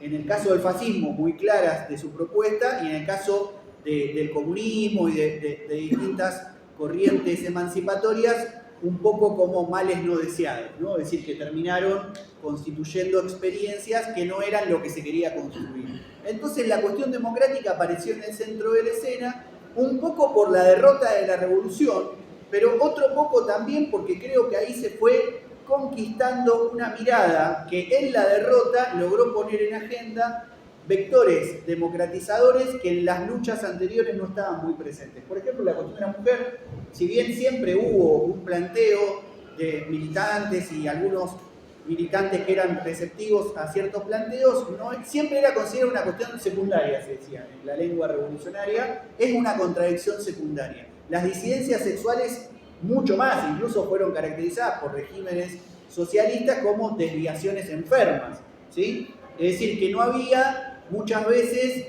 en el caso del fascismo, muy claras de su propuesta, y en el caso del comunismo y de distintas corrientes emancipatorias, un poco como males no deseados, ¿no? Es decir, que terminaron constituyendo experiencias que no eran lo que se quería construir. Entonces la cuestión democrática apareció en el centro de la escena, un poco por la derrota de la revolución, pero otro poco también porque creo que ahí se fue conquistando una mirada que en la derrota logró poner en agenda vectores democratizadores que en las luchas anteriores no estaban muy presentes. Por ejemplo, la cuestión de la mujer, si bien siempre hubo un planteo de militantes y algunos militantes que eran receptivos a ciertos planteos, no, siempre era considerada una cuestión secundaria, se decía en la lengua revolucionaria, es una contradicción secundaria. Las disidencias sexuales mucho más, incluso fueron caracterizadas por regímenes socialistas como desviaciones enfermas, ¿sí? Es decir, que no había muchas veces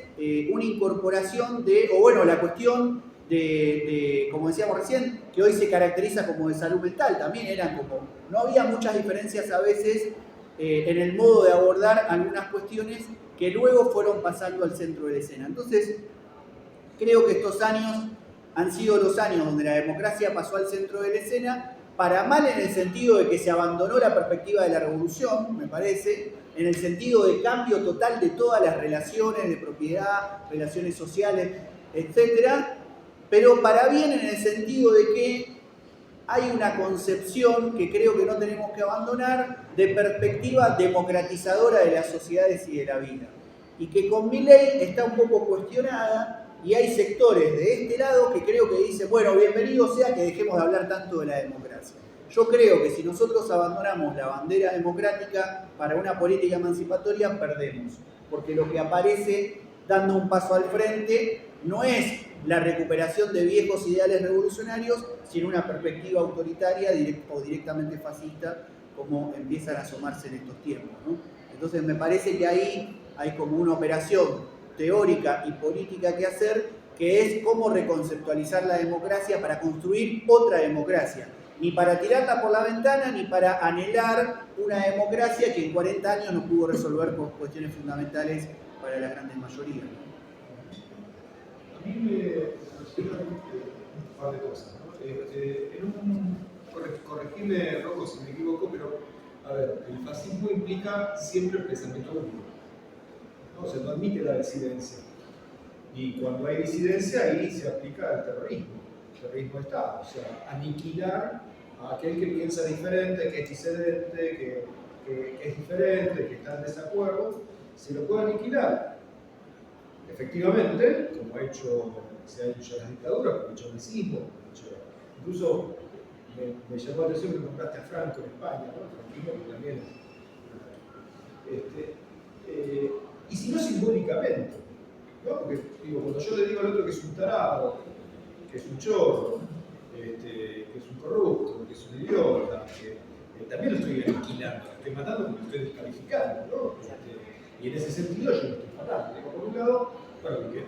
una incorporación o bueno, la cuestión como decíamos recién, que hoy se caracteriza como de salud mental, también eran como, no había muchas diferencias a veces en el modo de abordar algunas cuestiones que luego fueron pasando al centro de la escena. Entonces, creo que estos años han sido los años donde la democracia pasó al centro de la escena, para mal en el sentido de que se abandonó la perspectiva de la revolución, me parece, en el sentido de cambio total de todas las relaciones de propiedad, relaciones sociales, etcétera, pero para bien en el sentido de que hay una concepción que creo que no tenemos que abandonar de perspectiva democratizadora de las sociedades y de la vida. Y que con Milei está un poco cuestionada y hay sectores de este lado que creo que dicen, bueno, bienvenido sea que dejemos de hablar tanto de la democracia. Yo creo que si nosotros abandonamos la bandera democrática para una política emancipatoria, perdemos. Porque lo que aparece dando un paso al frente no es la recuperación de viejos ideales revolucionarios, sino una perspectiva autoritaria o directamente fascista, como empiezan a asomarse en estos tiempos, ¿no? Entonces me parece que ahí hay como una operación teórica y política que hacer, que es cómo reconceptualizar la democracia para construir otra democracia. Ni para tirarla por la ventana, ni para anhelar una democracia que en 40 años no pudo resolver cuestiones fundamentales para las grandes mayorías. A mí me un par de cosas, ¿no? Corregime, Rocco, si me equivoco, pero a ver, el fascismo implica siempre el pensamiento único, ¿no? O sea, no admite la disidencia. Y cuando hay disidencia, ahí se aplica el terrorismo. El terrorismo está, o sea, aniquilar a aquel que piensa diferente, que es disidente, que es diferente, que está en desacuerdo, se lo puede aniquilar. Efectivamente, como se ha hecho en las dictaduras, como ha hecho el nazismo, incluso me llamó la atención que nombraste a Franco en España, ¿no? El franquismo que también y si no simbólicamente, ¿no? Porque digo, cuando yo le digo al otro que es un tarado, que es un chorro, que es un corrupto, que es un idiota, que también lo estoy aniquilando, lo estoy matando porque lo estoy descalificando, ¿no? Y en ese sentido yo lo estoy matando. Por un lado, bueno, que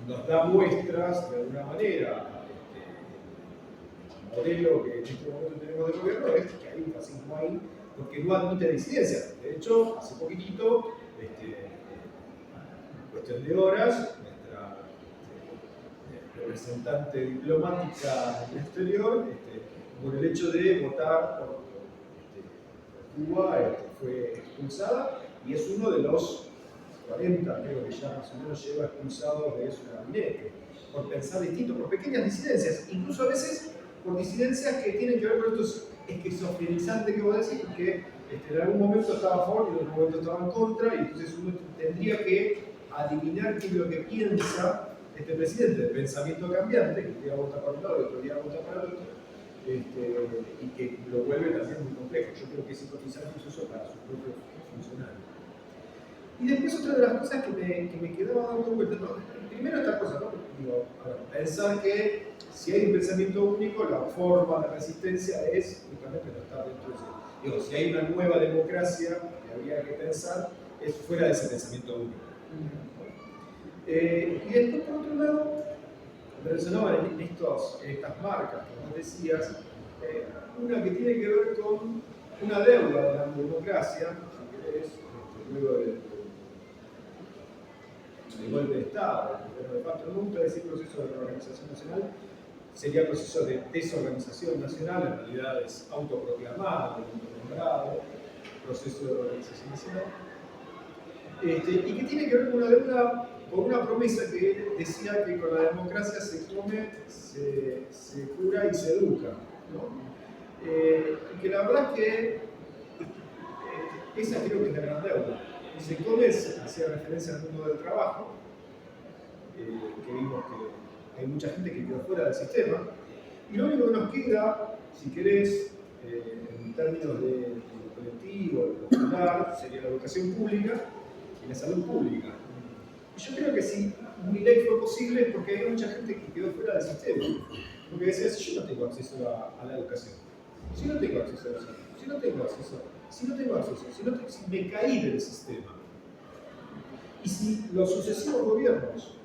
nos da muestras de alguna manera. El modelo que en este momento tenemos de gobierno es que hay un fascismo ahí porque no admite disidencias. De hecho, hace poquitito, en cuestión de horas, nuestra representante diplomática en el exterior, por el hecho de votar por Cuba, fue expulsada y es uno de los 40, creo que ya más o menos lleva expulsados de su gabinete, por pensar distinto, por pequeñas disidencias, incluso a veces por disidencias que tienen que ver con estos esquizofrenizantes que vos decís, porque en algún momento estaba a favor y en algún momento estaba en contra, y entonces uno tendría que adivinar qué es lo que piensa este presidente de pensamiento cambiante, que un día vota para un lado y otro día vota para el otro, y que lo vuelve también muy complejo. Yo creo que es hipotizar incluso para sus propios funcionarios. Y después otra de las cosas que me quedaba dando vuelta, primero esta cosa, ¿no? Digo, pensar que si hay un pensamiento único, la forma de resistencia es justamente no estar dentro de ese. Digo, si hay una nueva democracia que habría que pensar, es fuera de ese pensamiento único. Y después, por otro lado, me resonaban estas marcas que vos decías, una que tiene que ver con una deuda de la democracia, si querés, luego del golpe de Estado, pero de facto no me gusta decir proceso de reorganización nacional, sería proceso de desorganización nacional, en realidad es autoproclamado, autonombrado, proceso de reorganización nacional, y que tiene que ver con una deuda, con una promesa que decía que con la democracia se come, se cura y se educa, ¿no? Y que la verdad es que esa creo que es la gran deuda. Se come, hacía referencia al mundo del trabajo, que vimos que hay mucha gente que quedó fuera del sistema, y lo único que nos queda, si querés, en términos de colectivo, de popular, sería la educación pública y la salud pública. Y yo creo que si mi ley fue posible es porque hay mucha gente que quedó fuera del sistema, porque decía, si yo no tengo acceso a la educación, si no tengo acceso a la salud, si me caí del sistema, y si los sucesivos gobiernos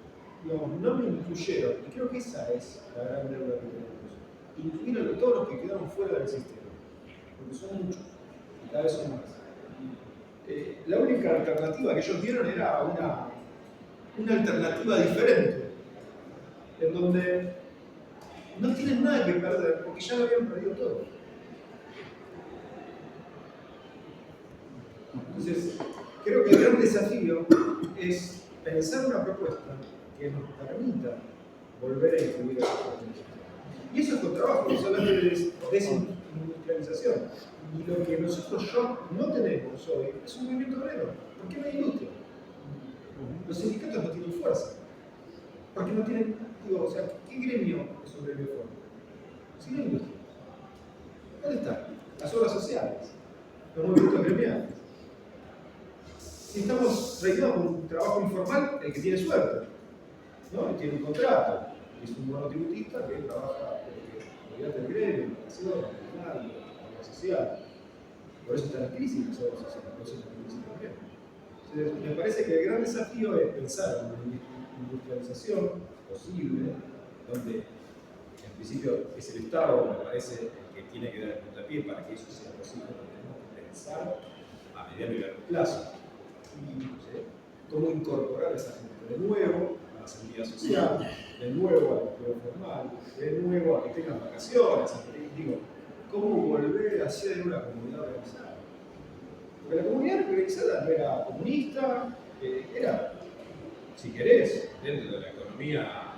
no me incluyeron, y creo que esa es la gran deuda que tenemos, incluyeron a todos los que quedaron fuera del sistema, porque son muchos, y cada vez son más. La única alternativa que ellos dieron era una alternativa diferente, en donde no tienen nada que perder, porque ya lo habían perdido todo. Entonces, creo que el gran desafío es pensar una propuesta que nos permita volver a incluir a esos jóvenes. Y eso es con trabajo, no solamente de desindustrialización. Y lo que nosotros no tenemos hoy es un movimiento obrero. ¿Por qué no hay industria? Los sindicatos no tienen fuerza. Porque no tienen, digo, o sea, ¿qué gremio sobrevive fuerte? Sin la industria. ¿Dónde están? Las obras sociales, los movimientos gremiales. Si estamos realizando un trabajo informal, el que tiene suerte, ¿no? Y tiene un contrato, y es un monotributista que trabaja en el gremio, en la nación, en la obra social. Por eso está la crisis, las obras sociales, por eso está la crisis también. Entonces, me parece que el gran desafío es pensar en una industrialización posible, donde en principio es el Estado, me parece, el que tiene que dar el puntapié para que eso sea posible, pero tenemos que pensar a mediano y largo plazo. Cómo incorporar a esa gente de nuevo a la seguridad social, de nuevo al empleo formal, de nuevo a que tengan vacaciones, digo, cómo volver a ser una comunidad organizada. Porque la comunidad organizada no era comunista, era, si querés, dentro de la economía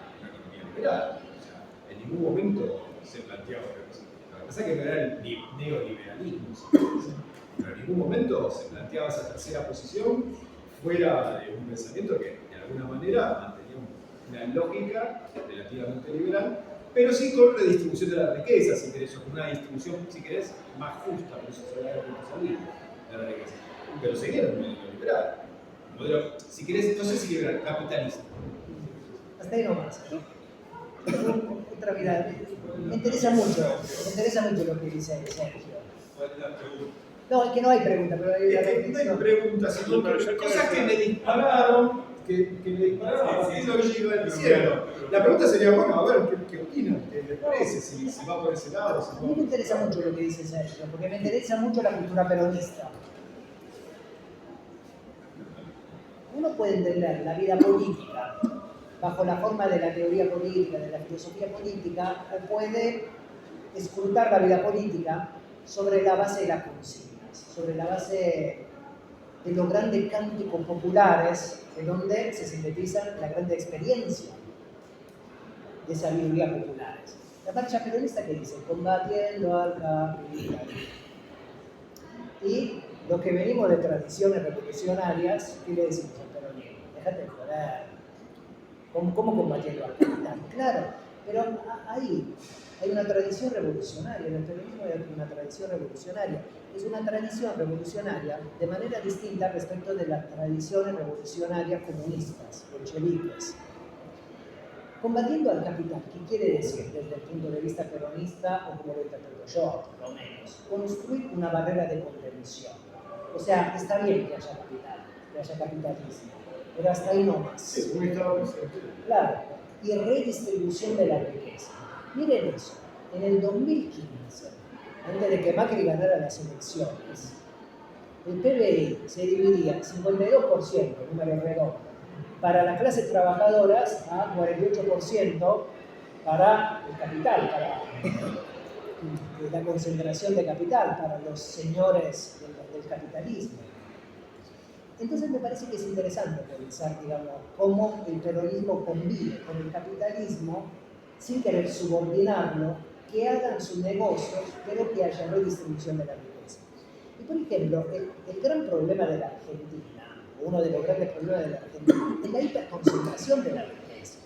liberal. O sea, en ningún momento se planteaba otra cosa. Lo que pasa es que era el neoliberalismo, si querés. Pero en ningún momento se planteaba esa tercera posición fuera de un pensamiento que de alguna manera mantenía una lógica relativamente liberal, pero sí con redistribución de la riqueza, si querés, o con una distribución, si querés, más justa, por eso se habla de responsabilidad de la riqueza. Pero seguía en un modelo liberal. Un modelo, si querés, no sé si liberal, capitalista. Hasta ahí nomás. Otra mirada. Me interesa mucho lo que dice Sergio. ¿Cuál es la pregunta? No, es que no hay pregunta, pero hay una No hay preguntas, sino cosas que me dispararon, a partir de lo que yo iba diciendo. La pregunta sería, bueno, a ver, ¿qué opinan? ¿Qué les parece? Si va por ese lado. A mí me interesa mucho lo que dice Sergio, porque me interesa mucho la cultura peronista. Uno puede entender la vida política bajo la forma de la teoría política, de la filosofía política, o puede escrutar la vida política sobre la base de las consignas, sobre la base de los grandes cánticos populares, en donde se sintetizan la gran experiencia de sabiduría populares. La marcha peronista que dice, combatiendo al capitalismo. Y los que venimos de tradiciones revolucionarias, ¿qué le decimos al peronismo? Déjate de joder. ¿Cómo combatiendo al capital? Claro, pero ahí hay una tradición revolucionaria, el peronismo es una tradición revolucionaria. Es una tradición revolucionaria de manera distinta respecto de las tradiciones revolucionarias comunistas, bolcheviques. Combatiendo al capital, ¿qué quiere decir desde el punto de vista peronista o como lo interpreto yo, por lo menos? Construir una barrera de contención. O sea, está bien que haya capital, que haya capitalismo, pero hasta ahí no más. Sí, un Estado presente. Claro, y redistribución de la riqueza. Miren eso, en el 2015, antes de que Macri ganara las elecciones, el PBI se dividía 52%, número redondo, para las clases trabajadoras a 48% para el capital, para la concentración de capital, para los señores del capitalismo. Entonces me parece que es interesante pensar, digamos, cómo el peronismo convive con el capitalismo sin querer subordinarlo, que hagan sus negocios, pero que haya redistribución de la riqueza. Y por ejemplo, el gran problema de la Argentina, uno de los grandes problemas de la Argentina, es la hiperconcentración de la riqueza.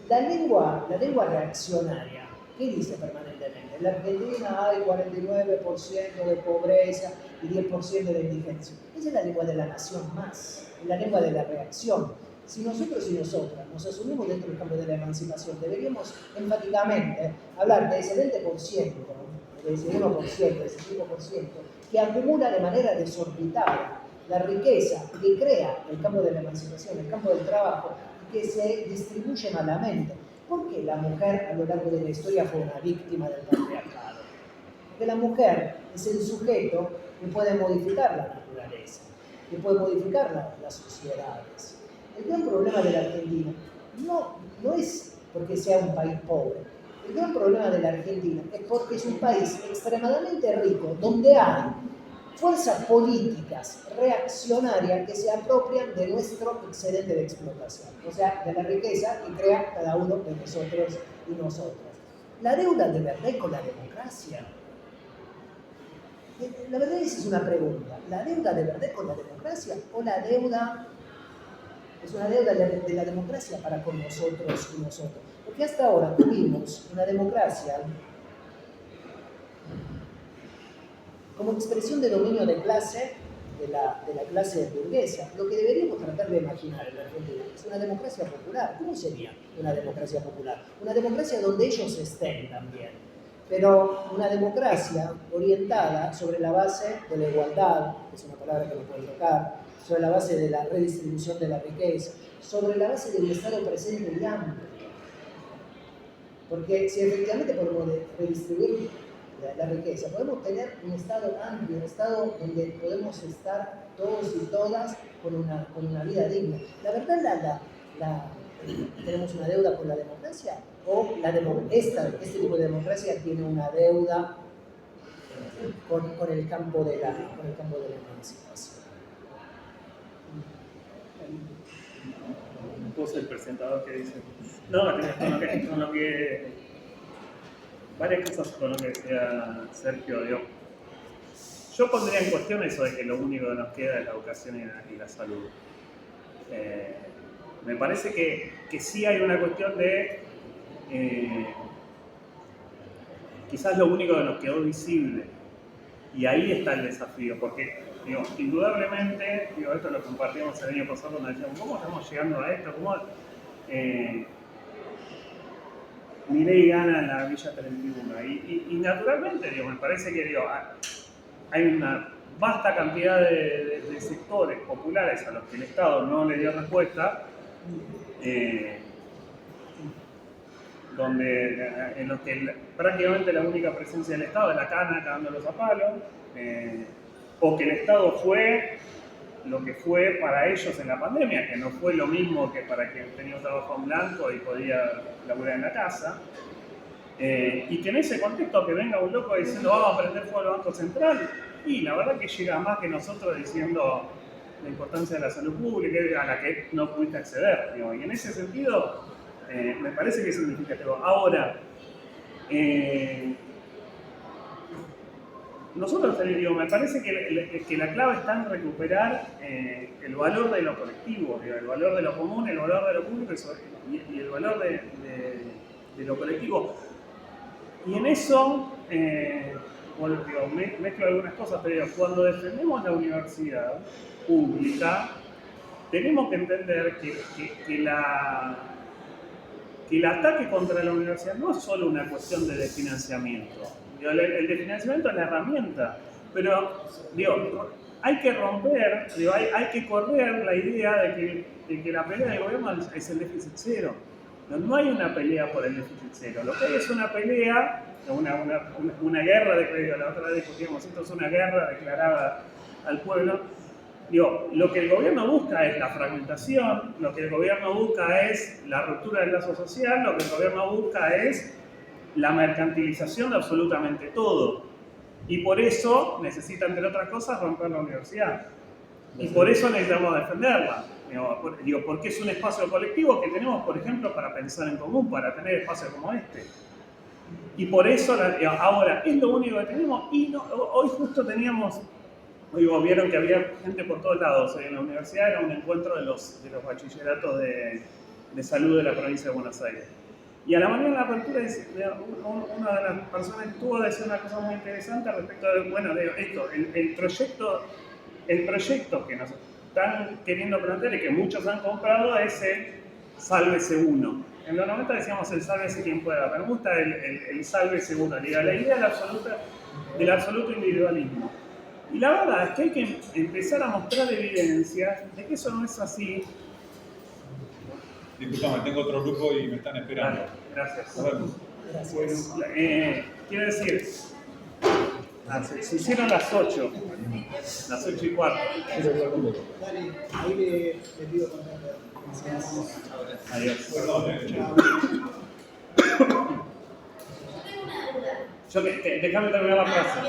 La lengua reaccionaria, ¿qué dice permanentemente? En la Argentina hay 49% de pobreza y 10% de indigencia. Esa es la lengua de la nación más, es la lengua de la reacción. Si nosotros y nosotras nos asumimos dentro del campo de la emancipación, deberíamos enfáticamente hablar de ese 20%, de ese 1%, de ese 5%, que acumula de manera desorbitada la riqueza que crea el campo de la emancipación, el campo del trabajo, y que se distribuye malamente. ¿Por qué la mujer a lo largo de la historia fue una víctima del patriarcado? Porque la mujer es el sujeto que puede modificar la naturaleza, que puede modificar las sociedades. El gran problema de la Argentina no es porque sea un país pobre. El gran problema de la Argentina es porque es un país extremadamente rico, donde hay fuerzas políticas reaccionarias que se apropian de nuestro excedente de explotación, o sea, de la riqueza que crea cada uno de nosotros y nosotras. La deuda de verdad con la democracia. La verdad es una pregunta. ¿La deuda de verdad con la democracia o la deuda es una deuda de la democracia para con nosotros y nosotros? Porque hasta ahora tuvimos una democracia como expresión de dominio de clase de la clase burguesa. Lo que deberíamos tratar de imaginar en la Argentina es una democracia popular. ¿Cómo sería una democracia popular? Una democracia donde ellos estén también, pero una democracia orientada sobre la base de la igualdad, que es una palabra que no puedo tocar, sobre la base de la redistribución de la riqueza, sobre la base del Estado presente y amplio. Porque si efectivamente podemos redistribuir la riqueza, podemos tener un Estado amplio, un Estado donde podemos estar todos y todas con una vida digna. La verdad, ¿tenemos una deuda con la democracia? ¿O este tipo de democracia tiene una deuda con el campo de la emancipación? Vos el presentador que dice. No, con lo que varias cosas con lo que decía Sergio. Yo pondría en cuestión eso de que lo único que nos queda es la educación y la salud. Me parece que sí hay una cuestión de quizás lo único que nos quedó visible, y ahí está el desafío, porque indudablemente, esto lo compartíamos el año pasado cuando decíamos, ¿cómo estamos llegando a esto? ¿Cómo Milei gana en la Villa 31? Y naturalmente, me parece que hay una vasta cantidad de sectores populares a los que el Estado no le dio respuesta, en los que prácticamente la única presencia del Estado es la cana cagándolos a palos, o que el Estado fue lo que fue para ellos en la pandemia, que no fue lo mismo que para quien tenía un trabajo en blanco y podía laburar en la casa, y que en ese contexto que venga un loco diciendo vamos a prender fuego al Banco Central, y la verdad que llega más que nosotros diciendo la importancia de la salud pública a la que no pudiste acceder, y en ese sentido me parece que es significativo. Ahora, nosotros, me parece que la clave está en recuperar el valor de lo colectivo, el valor de lo común, el valor de lo público y el valor de lo colectivo. Y en eso, mezclo algunas cosas, pero cuando defendemos la universidad pública, tenemos que entender que el ataque contra la universidad no es solo una cuestión de desfinanciamiento. El desfinanciamiento es la herramienta, pero hay que romper, hay que correr la idea de que la pelea del gobierno es el déficit cero. No hay una pelea por el déficit cero, lo que hay es una pelea, una guerra, la otra vez discutíamos, esto es una guerra declarada al pueblo. Lo que el gobierno busca es la fragmentación, lo que el gobierno busca es la ruptura del lazo social, lo que el gobierno busca es la mercantilización de absolutamente todo. Y por eso necesita, entre otras cosas, romper la universidad. Y por eso necesitamos defenderla. Porque es un espacio colectivo que tenemos, por ejemplo, para pensar en común, para tener espacios como este. Y por eso, ahora, es lo único que tenemos. Y hoy justo teníamos, vieron que había gente por todos lados. En la universidad era un encuentro de los bachilleratos de salud de la provincia de Buenos Aires. Y a la mañana de la apertura, una de las personas que estuvo decía una cosa muy interesante respecto de esto, el proyecto que nos están queriendo plantear y que muchos han comprado es el Sálvese Uno. En los 90 decíamos el Sálvese quien pueda, pero me gusta el Sálvese Uno, la idea del absoluto individualismo. Y la verdad es que hay que empezar a mostrar evidencias de que eso no es así. Disculpame, tengo otro grupo y me están esperando. Vale, gracias. Nos vemos. Bueno, quiero decir, se hicieron las 8 y cuarto. Dale, ahí le pido contacto. Adiós. Perdón, Déjame terminar la frase.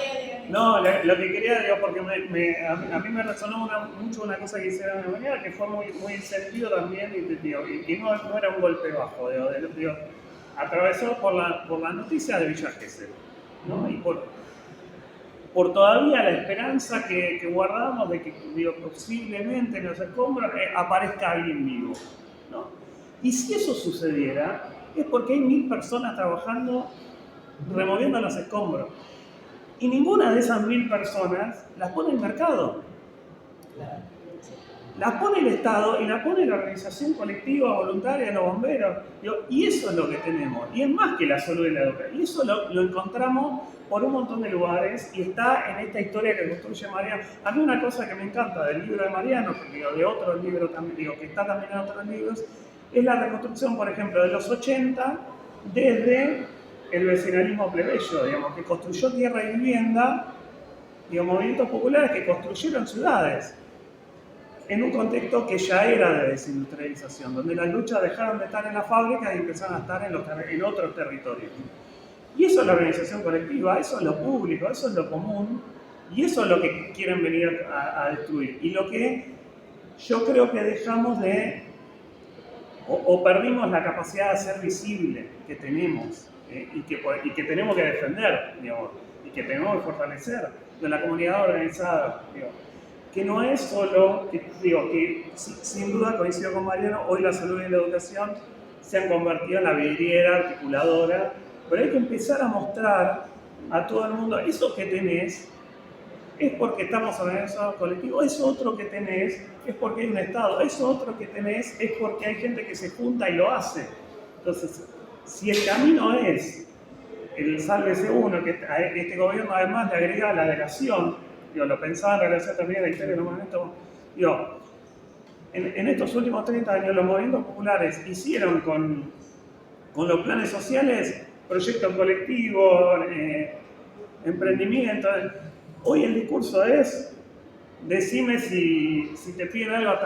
No, lo que quería, porque a mí me resonó mucho una cosa que hicieron de mañana, que fue muy sentido también, y no era un golpe bajo, atravesado por la noticia de Villa Gesell, ¿no? Y por todavía la esperanza que guardamos de que posiblemente en los escombros aparezca alguien vivo, ¿no? Y si eso sucediera, es porque hay 1000 personas trabajando removiendo los escombros. Y ninguna de esas 1000 personas las pone el mercado. Las pone el Estado y las pone la organización colectiva, voluntaria, los bomberos. Y eso es lo que tenemos. Y es más que la salud y la educación. Y eso lo encontramos por un montón de lugares y está en esta historia que construye Mariano. A mí una cosa que me encanta del libro de Mariano, de otros libros también, que está también en otros libros, es la reconstrucción, por ejemplo, de los 80 desde el vecinalismo plebeyo, que construyó tierra y vivienda, movimientos populares que construyeron ciudades en un contexto que ya era de desindustrialización, donde las luchas dejaron de estar en las fábricas y empezaron a estar en otros territorios. Y eso es la organización colectiva, eso es lo público, eso es lo común, y eso es lo que quieren venir a destruir. Y lo que yo creo que dejamos o perdimos la capacidad de ser visible que tenemos. Y que tenemos que defender, y que tenemos que fortalecer de la comunidad organizada, que no es solo, que sin duda coincido con Mariano, hoy la salud y la educación se han convertido en la vidriera articuladora, pero hay que empezar a mostrar a todo el mundo, eso que tenés es porque estamos organizados colectivos, eso otro que tenés es porque hay un Estado, eso otro que tenés es porque hay gente que se junta y lo hace. Entonces, si el camino es el Sálvese Uno, que este gobierno además le agrega la delegación, lo pensaba en relación también a la historia de los movimientos, en estos últimos 30 años los movimientos populares hicieron con los planes sociales proyectos colectivos, emprendimiento. Hoy el discurso es, decime si te piden algo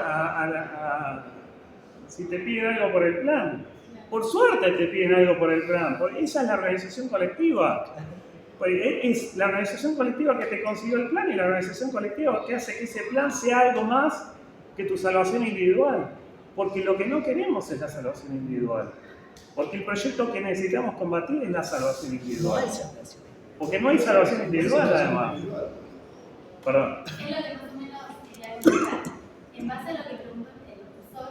si te piden algo por el plan. Por suerte te piden algo por el plan, porque esa es la organización colectiva. Es la organización colectiva que te consiguió el plan y la organización colectiva que hace que ese plan sea algo más que tu salvación individual. Porque lo que no queremos es la salvación individual. Porque el proyecto que necesitamos combatir es la salvación individual. No hay salvación. Porque no hay salvación individual, además. Perdón. Es lo que más o menos quería comentar. En base a lo que preguntó el profesor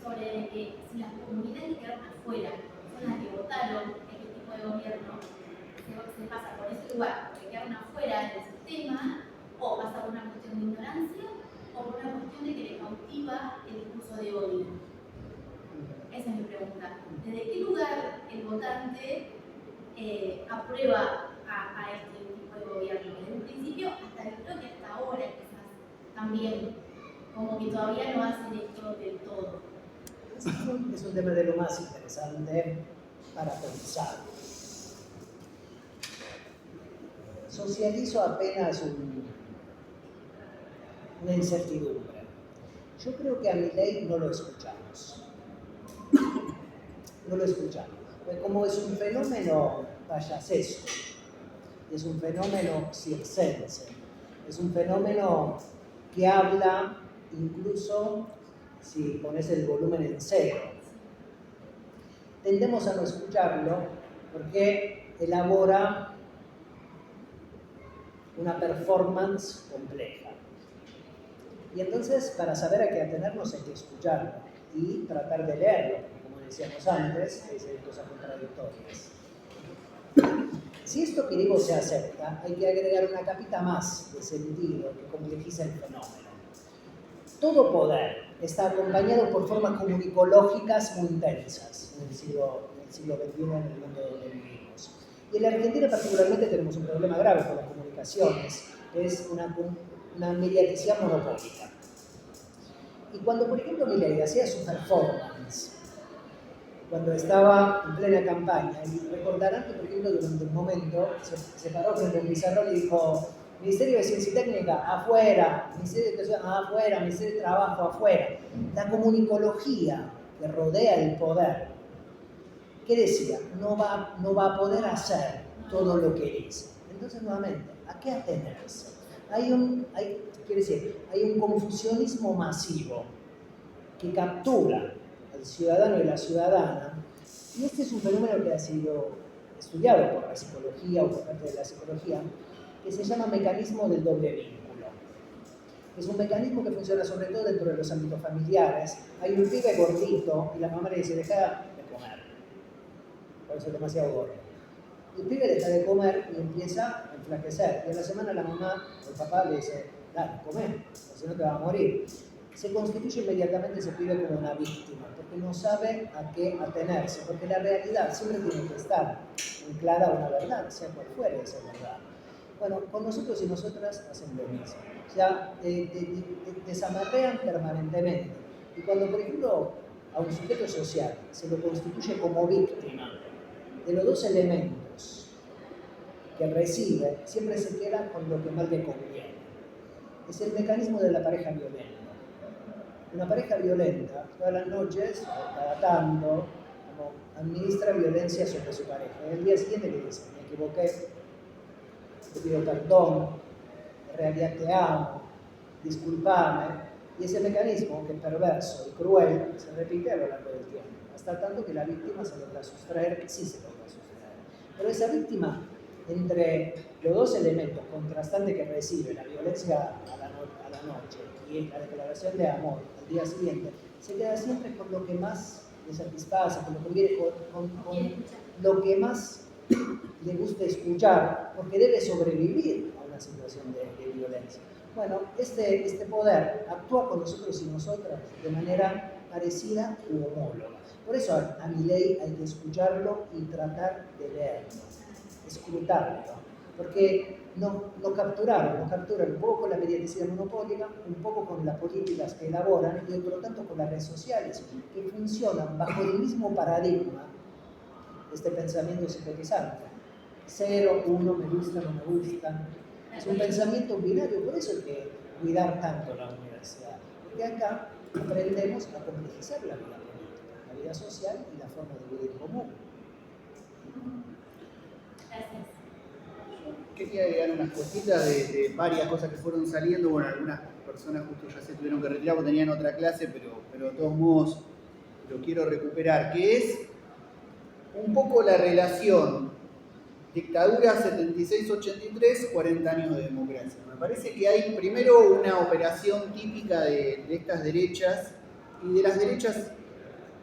sobre que si las comunidades que quedaron afuera son las que votaron este tipo de gobierno, se pasa por ese lugar, porque quedaron afuera del sistema, o pasa por una cuestión de ignorancia, o por una cuestión de que le cautiva el discurso de odio. Esa es mi pregunta. ¿Desde qué lugar el votante aprueba a este tipo de gobierno? Desde un principio hasta creo que hasta ahora quizás también, como que todavía no hacen esto del todo. Es un tema de lo más interesante para pensar. Socializo apenas una incertidumbre. Yo creo que a Milei no lo escuchamos. No lo escuchamos. Como es un fenómeno payasesco, es un fenómeno circense, es un fenómeno que habla incluso si pones el volumen en cero. Tendemos a no escucharlo porque elabora una performance compleja. Y entonces, para saber a qué atenernos hay que escucharlo y tratar de leerlo, como decíamos antes, hay cosas contradictorias. Si esto que digo se acepta, hay que agregar una capita más de sentido que complejiza el fenómeno. Todo poder está acompañado por formas comunicológicas muy intensas en el siglo XXI, en el mundo donde vivimos. Y en la Argentina particularmente tenemos un problema grave con las comunicaciones, que es una mediaticidad monopólica. Y cuando, por ejemplo, Milei hacía su performance, cuando estaba en plena campaña, y recordarán que, por ejemplo, durante un momento se paró frente a un pizarrón y dijo: Ministerio de Ciencia y Técnica, afuera; Ministerio de Educación, afuera; Ministerio de Trabajo, afuera. La comunicología que rodea el poder, ¿qué decía? No va a poder hacer todo lo que dice. Entonces, nuevamente, ¿a qué atenerse? Hay un confusionismo masivo que captura al ciudadano y la ciudadana, y este es un fenómeno que ha sido estudiado por la psicología o por parte de la psicología, que se llama mecanismo del doble vínculo. Es un mecanismo que funciona sobre todo dentro de los ámbitos familiares. Hay un pibe gordito y la mamá le dice: deja de comer, por eso es demasiado gordo. El pibe deja de comer y empieza a enflaquecer, y a la semana la mamá o el papá le dice: dale, come, o si no te vas a morir. Se constituye inmediatamente ese pibe como una víctima, porque no sabe a qué atenerse, porque la realidad siempre tiene que estar anclada a una verdad, sea cual fuere esa verdad. Bueno, con nosotros y nosotras hacen lo mismo. O sea, te desamarrean permanentemente. Y cuando, por ejemplo, a un sujeto social se lo constituye como víctima de los dos elementos que recibe, siempre se queda con lo que más le conviene. Es el mecanismo de la pareja violenta. Una pareja violenta, todas las noches, o cada tanto, como administra violencia sobre su pareja. Y al día siguiente le dice: me equivoqué, te pido perdón, en realidad te amo, discúlpame. Y ese mecanismo, que es perverso y cruel, se repite a lo largo del tiempo, hasta tanto que la víctima se logra sustraer, sí se logra sustraer. Pero esa víctima, entre los dos elementos contrastantes que recibe, la violencia a la noche y la declaración de amor al día siguiente, se queda siempre con lo que más le satisface, con lo que viene con lo que más le gusta escuchar, porque debe sobrevivir a una situación de violencia. Bueno, este poder actúa con nosotros y nosotras de manera parecida u homóloga. Por eso a Milei hay que escucharlo y tratar de leerlo, escrutarlo, porque nos capturan un poco con la mediaticidad monopólica, un poco con las políticas que elaboran y por lo tanto con las redes sociales, que funcionan bajo el mismo paradigma de este pensamiento sintetizante. 0, 1, me gusta, no me gusta. Es un pensamiento binario, por eso hay que cuidar tanto la universidad, porque acá aprendemos a complejizar la vida política, la vida social y la forma de vivir común. Gracias. Quería agregar unas cositas de varias cosas que fueron saliendo. Bueno, algunas personas justo ya se tuvieron que retirar porque tenían otra clase, pero de todos modos lo quiero recuperar, que es un poco la relación dictadura 76-83, 40 años de democracia. Me parece que hay primero una operación típica de estas derechas y de las derechas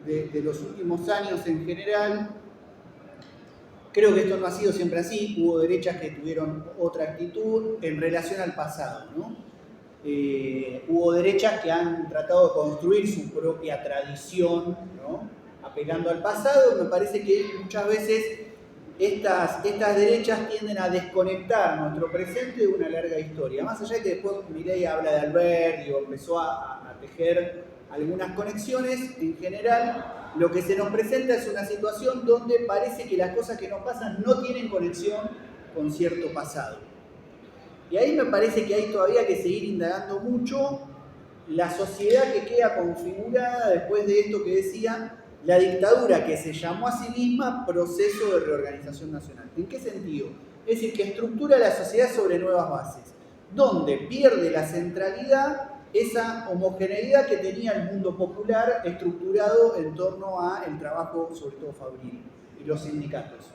de los últimos años en general. Creo que esto no ha sido siempre así, hubo derechas que tuvieron otra actitud en relación al pasado, ¿no? Hubo derechas que han tratado de construir su propia tradición, ¿no? Apelando al pasado. Me parece que muchas veces estas derechas tienden a desconectar nuestro presente de una larga historia. Más allá de que después Milei habla de Alberti o empezó a tejer algunas conexiones, en general lo que se nos presenta es una situación donde parece que las cosas que nos pasan no tienen conexión con cierto pasado. Y ahí me parece que hay todavía que seguir indagando mucho la sociedad que queda configurada después de esto que decía la dictadura, que se llamó a sí misma Proceso de Reorganización Nacional. ¿En qué sentido? Es decir, que estructura la sociedad sobre nuevas bases, donde pierde la centralidad esa homogeneidad que tenía el mundo popular estructurado en torno al trabajo, sobre todo fabril, y los sindicatos.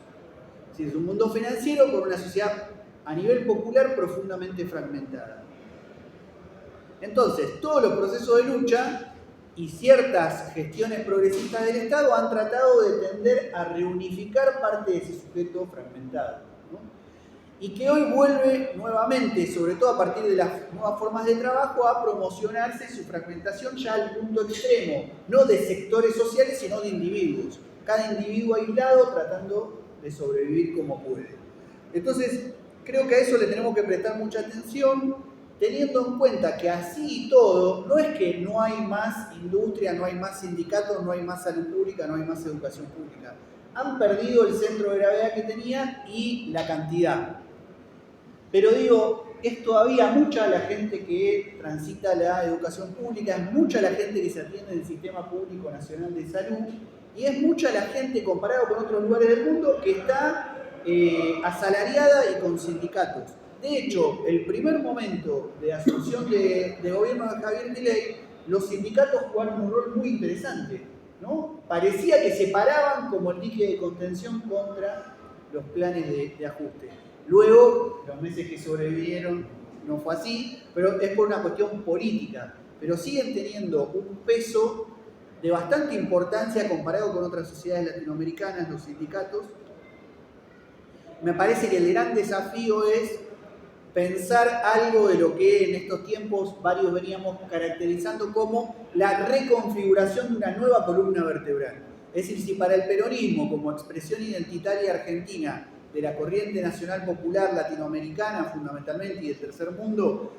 Es decir, es un mundo financiero con una sociedad a nivel popular profundamente fragmentada. Entonces, todos los procesos de lucha y ciertas gestiones progresistas del Estado han tratado de tender a reunificar parte de ese sujeto fragmentado, ¿no? Y que hoy vuelve nuevamente, sobre todo a partir de las nuevas formas de trabajo, a promocionarse su fragmentación ya al punto extremo, no de sectores sociales, sino de individuos. Cada individuo aislado tratando de sobrevivir como puede. Entonces, creo que a eso le tenemos que prestar mucha atención, teniendo en cuenta que así y todo, no es que no hay más industria, no hay más sindicatos, no hay más salud pública, no hay más educación pública. Han perdido el centro de gravedad que tenían y la cantidad. Pero digo, es todavía mucha la gente que transita la educación pública, es mucha la gente que se atiende en el Sistema Público Nacional de Salud, y es mucha la gente, comparado con otros lugares del mundo, que está asalariada y con sindicatos. De hecho, el primer momento de asunción de gobierno de Javier Milei, los sindicatos jugaron un rol muy interesante, ¿no? Parecía que se paraban como el dique de contención contra los planes de ajuste. Luego, los meses que sobrevivieron no fue así, pero es por una cuestión política. Pero siguen teniendo un peso de bastante importancia comparado con otras sociedades latinoamericanas, los sindicatos. Me parece que el gran desafío es pensar algo de lo que en estos tiempos varios veníamos caracterizando como la reconfiguración de una nueva columna vertebral. Es decir, si para el peronismo, como expresión identitaria argentina de la corriente nacional popular latinoamericana fundamentalmente y del tercer mundo,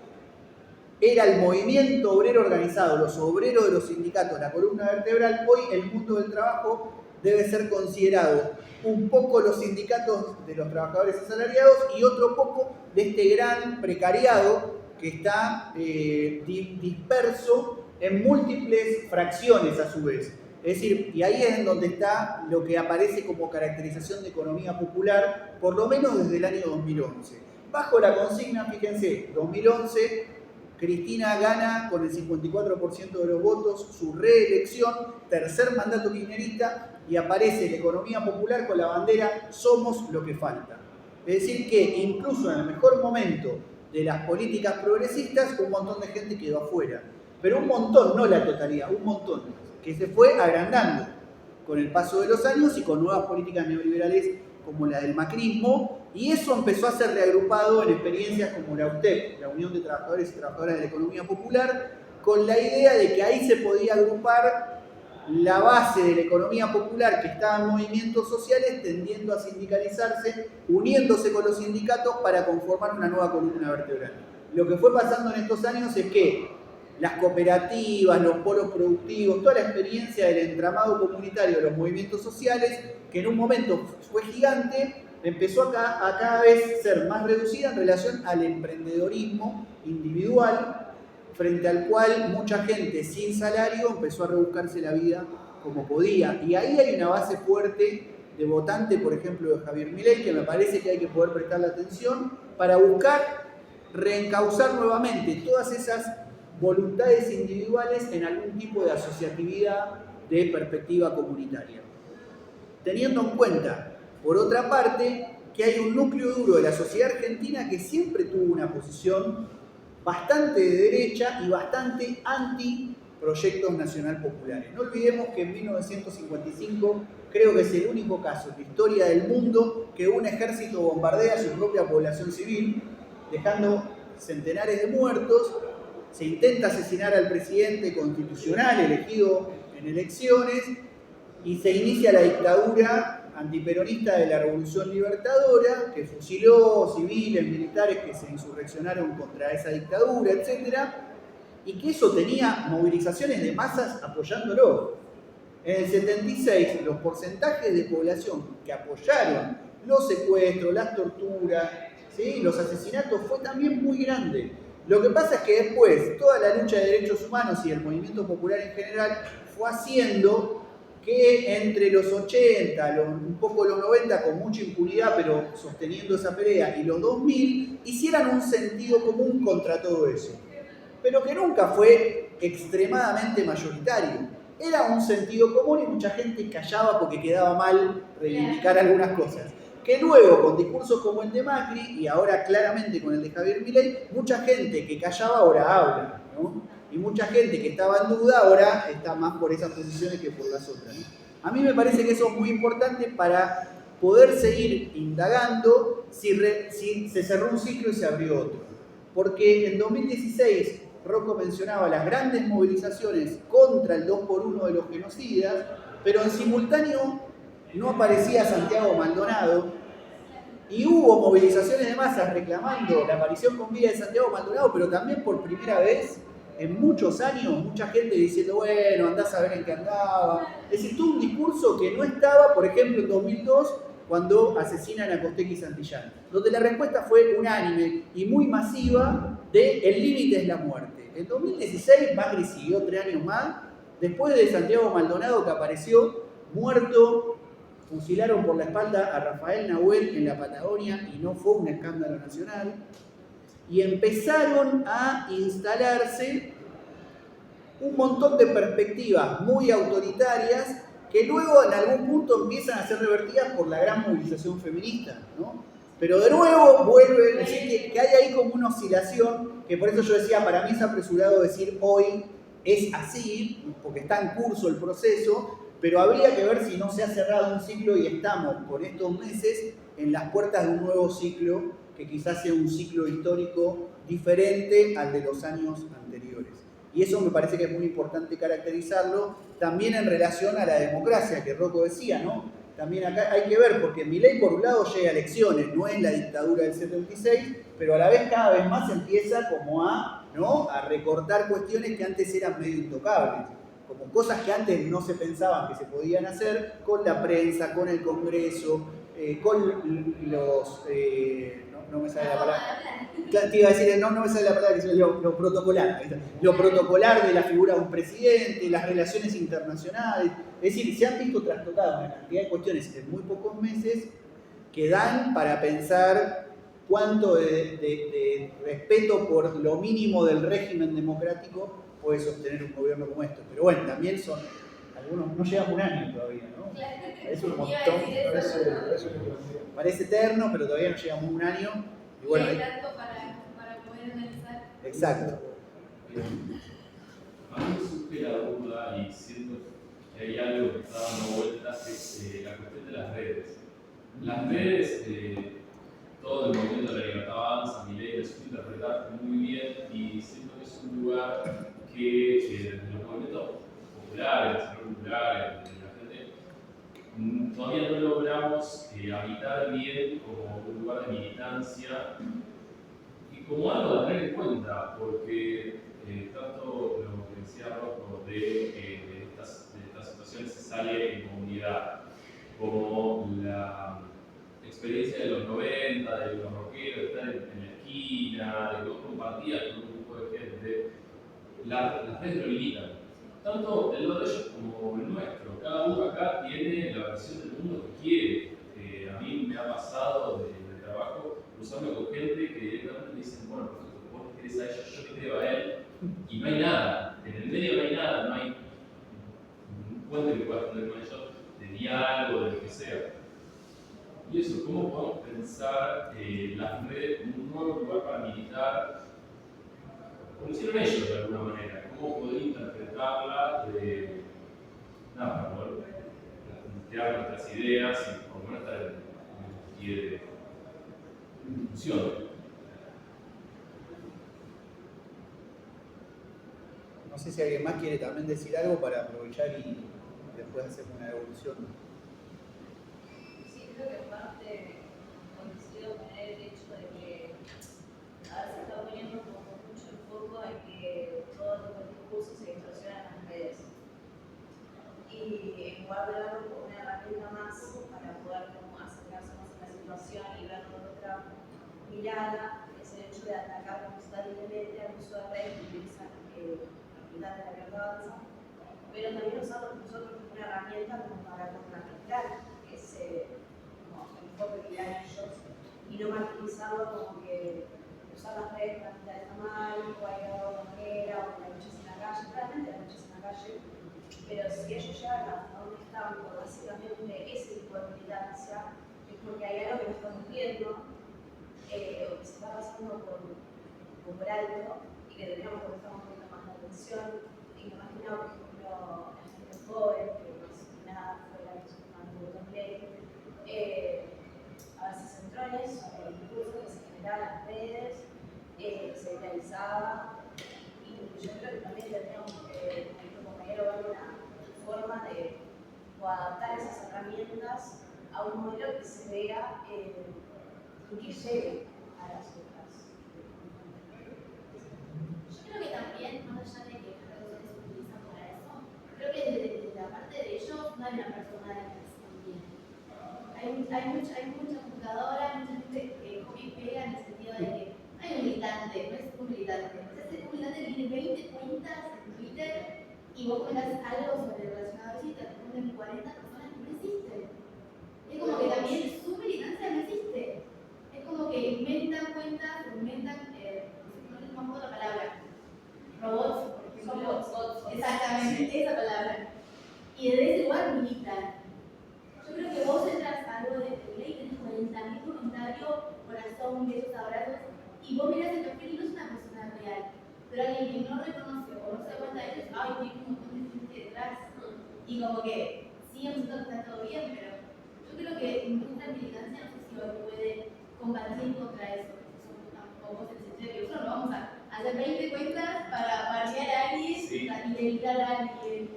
era el movimiento obrero organizado, los obreros de los sindicatos, la columna vertebral, hoy el mundo del trabajo debe ser considerado un poco los sindicatos de los trabajadores asalariados y otro poco de este gran precariado que está disperso en múltiples fracciones a su vez. Es decir, y ahí es en donde está lo que aparece como caracterización de economía popular, por lo menos desde el año 2011. Bajo la consigna, fíjense, 2011, Cristina gana con el 54% de los votos su reelección, tercer mandato kirchnerista, y aparece la economía popular con la bandera "Somos lo que falta". Es decir, que incluso en el mejor momento de las políticas progresistas, un montón de gente quedó afuera. Pero un montón, no la totalidad, un montón, que se fue agrandando con el paso de los años y con nuevas políticas neoliberales como la del macrismo, y eso empezó a ser reagrupado en experiencias como la UTEP, la Unión de Trabajadores y Trabajadoras de la Economía Popular, con la idea de que ahí se podía agrupar la base de la economía popular que estaba en movimientos sociales tendiendo a sindicalizarse, uniéndose con los sindicatos para conformar una nueva columna vertebral. Lo que fue pasando en estos años es que las cooperativas, los polos productivos, toda la experiencia del entramado comunitario de los movimientos sociales, que en un momento fue gigante, empezó a cada vez ser más reducida en relación al emprendedorismo individual, frente al cual mucha gente sin salario empezó a rebuscarse la vida como podía. Y ahí hay una base fuerte de votante, por ejemplo, de Javier Milei, que me parece que hay que poder prestarle atención para buscar reencauzar nuevamente todas esas voluntades individuales en algún tipo de asociatividad de perspectiva comunitaria. Teniendo en cuenta, por otra parte, que hay un núcleo duro de la sociedad argentina que siempre tuvo una posición bastante de derecha y bastante anti-proyectos nacional populares. No olvidemos que en 1955 creo que es el único caso en la historia del mundo que un ejército bombardea a su propia población civil, dejando centenares de muertos. Se intenta asesinar al presidente constitucional elegido en elecciones y se inicia la dictadura antiperonista de la Revolución Libertadora, que fusiló civiles, militares que se insurreccionaron contra esa dictadura, etc. Y que eso tenía movilizaciones de masas apoyándolo. En el 76, los porcentajes de población que apoyaron los secuestros, las torturas, ¿sí?, los asesinatos fue también muy grande. Lo que pasa es que después toda la lucha de derechos humanos y el movimiento popular en general fue haciendo que entre los 80, un poco los 90 con mucha impunidad, pero sosteniendo esa pelea, y los 2000, hicieran un sentido común contra todo eso. Pero que nunca fue extremadamente mayoritario. Era un sentido común y mucha gente callaba porque quedaba mal reivindicar algunas cosas. Que luego, con discursos como el de Macri, y ahora claramente con el de Javier Milei, mucha gente que callaba ahora habla, ¿no? Y mucha gente que estaba en duda ahora está más por esas posiciones que por las otras, ¿no? A mí me parece que eso es muy importante para poder seguir indagando si se cerró un ciclo y se abrió otro. Porque en 2016, Rocco mencionaba las grandes movilizaciones contra el 2x1 de los genocidas, pero en simultáneo no aparecía Santiago Maldonado, y hubo movilizaciones de masas reclamando la aparición con vida de Santiago Maldonado, pero también por primera vez en muchos años, mucha gente diciendo, bueno, andás a ver en qué andaba. Es decir, tuvo un discurso que no estaba, por ejemplo, en 2002, cuando asesinan a Costecchi y Santillán, donde la respuesta fue unánime y muy masiva de el límite es la muerte. En 2016, Macri siguió 3 años más, después de Santiago Maldonado, que apareció muerto. Fusilaron por la espalda a Rafael Nahuel en la Patagonia y no fue un escándalo nacional. Y empezaron a instalarse un montón de perspectivas muy autoritarias que luego en algún punto empiezan a ser revertidas por la gran movilización feminista, ¿no? Pero de nuevo vuelve, es decir, que hay ahí como una oscilación, que por eso yo decía, para mí es apresurado decir hoy es así, porque está en curso el proceso, pero habría que ver si no se ha cerrado un ciclo y estamos por estos meses en las puertas de un nuevo ciclo que quizás sea un ciclo histórico diferente al de los años anteriores. Y eso me parece que es muy importante caracterizarlo también en relación a la democracia que Rocco decía, ¿no? También acá hay que ver, porque Milei por un lado llega a elecciones, no es la dictadura del 76, pero a la vez cada vez más empieza como ¿no?, a recortar cuestiones que antes eran medio intocables, como cosas que antes no se pensaban que se podían hacer con la prensa, con el Congreso, con los... no me sale la palabra. Te iba a decir, no me sale la palabra, que lo protocolar. Lo protocolar de la figura de un presidente, las relaciones internacionales. Es decir, se han visto trastocadas una cantidad de cuestiones en muy pocos meses que dan para pensar cuánto de respeto por lo mínimo del régimen democrático puede sostener un gobierno como esto. Pero bueno, también son, algunos no llevan un año todavía, ¿no? Es un montón, parece eterno, pero todavía no llevamos un año. Y bueno, hay tanto para poder analizar. Exacto. A mí me surge la duda y siento que hay algo que está dando vueltas, es la cuestión de las redes. Las redes, todo el movimiento de la libertad avanza, Milei lo supo interpretar muy bien y siento que es un lugar que los movimientos populares, de la gente, todavía no logramos habitar bien como un lugar de militancia y como algo de tener en cuenta, porque tanto lo que decía Rocco de estas situaciones se sale en comunidad, como la experiencia de los 90, de los rockeros, de estar en la esquina, de que vos compartías con un grupo de gente. Las redes lo limitan, tanto el lado de ellos como el nuestro. Cada uno acá tiene la versión del mundo que quiere. A mí me ha pasado de trabajo cruzarme con gente que directamente me dicen, bueno, perfecto, vos te querés a ella, yo te creo a él, y no hay nada, en el medio no hay nada, no hay un puente que puedas tener con ellos de diálogo, de lo que sea. Y eso, ¿cómo podemos pensar las redes como un nuevo lugar para militar? Como hicieron ellos de alguna manera, ¿cómo poder interpretarla para poder plantear nuestras ideas y por lo menos estar en pie de discusión? No sé si alguien más quiere también decir algo para aprovechar y después hacer una evolución. Sí, creo que en parte coincido con el hecho de que ahora se está poniendo como mucho el foco en que todos los discursos se distorsionan en las redes. Y en lugar de verlo como una herramienta más para poder como acercarse más a la situación y verlo de otra mirada, es el hecho de atacar constantemente al uso de redes que utilizan la de la verdad, pero también usarlo nosotros como una herramienta como para contrarrestar ese como enfoque que dan ellos y no martirizarlo como que usar las redes para quitar está mal, o hay que otra manera, o la lucha en la calle, claramente la lucha en la calle, pero si ellos llegan hasta donde están por básicamente ese tipo de militancia, es porque hay algo que no estamos viendo, o que se está pasando por alto, y que deberíamos prestar un poquito más de atención, y me imagino, por ejemplo, la gente joven, que más que nada fue la que se mandó también, a ver si se centró en eso, en el discurso que se generaba en las redes, que se viralizaba, y yo creo que también tendríamos que, como compañero, ver una forma de adaptar esas herramientas a un modelo que se vea y que llegue a las otras. Yo creo que también, más allá de que las redes sociales se utilizan para eso, creo que desde la parte de ellos no hay una persona de que se entiende. Hay mucha computadora, mucha gente que copia y pega en el sentido de que hay un militante, no es un militante. Entonces, un militante que tiene 20 cuentas en Twitter y vos comentás algo sobre relacionado a eso y te responden 40 personas que no existen. Es como que también su militancia no existe. Es como que inventan cuentas, inventan, no me acuerdo la palabra, robots, por ejemplo. Bots. Exactamente, esa palabra. Y desde ese lugar militan. Yo creo que vos entras a algo de ley, tenés 40.000 comentarios, corazón, besos, abrazos, y vos mirás el perfil y no es una persona real. Pero alguien que no reconoce o no se da cuenta de eso, ay, tiene un montón de gente detrás. Y como que sí, nosotros está todo bien, pero yo creo que nuestra militancia no sé si hoy puede combatir contra eso. Tampoco se sentido que nosotros no vamos a hacer 20 cuentas para bardear a alguien Sí. y delitar a alguien.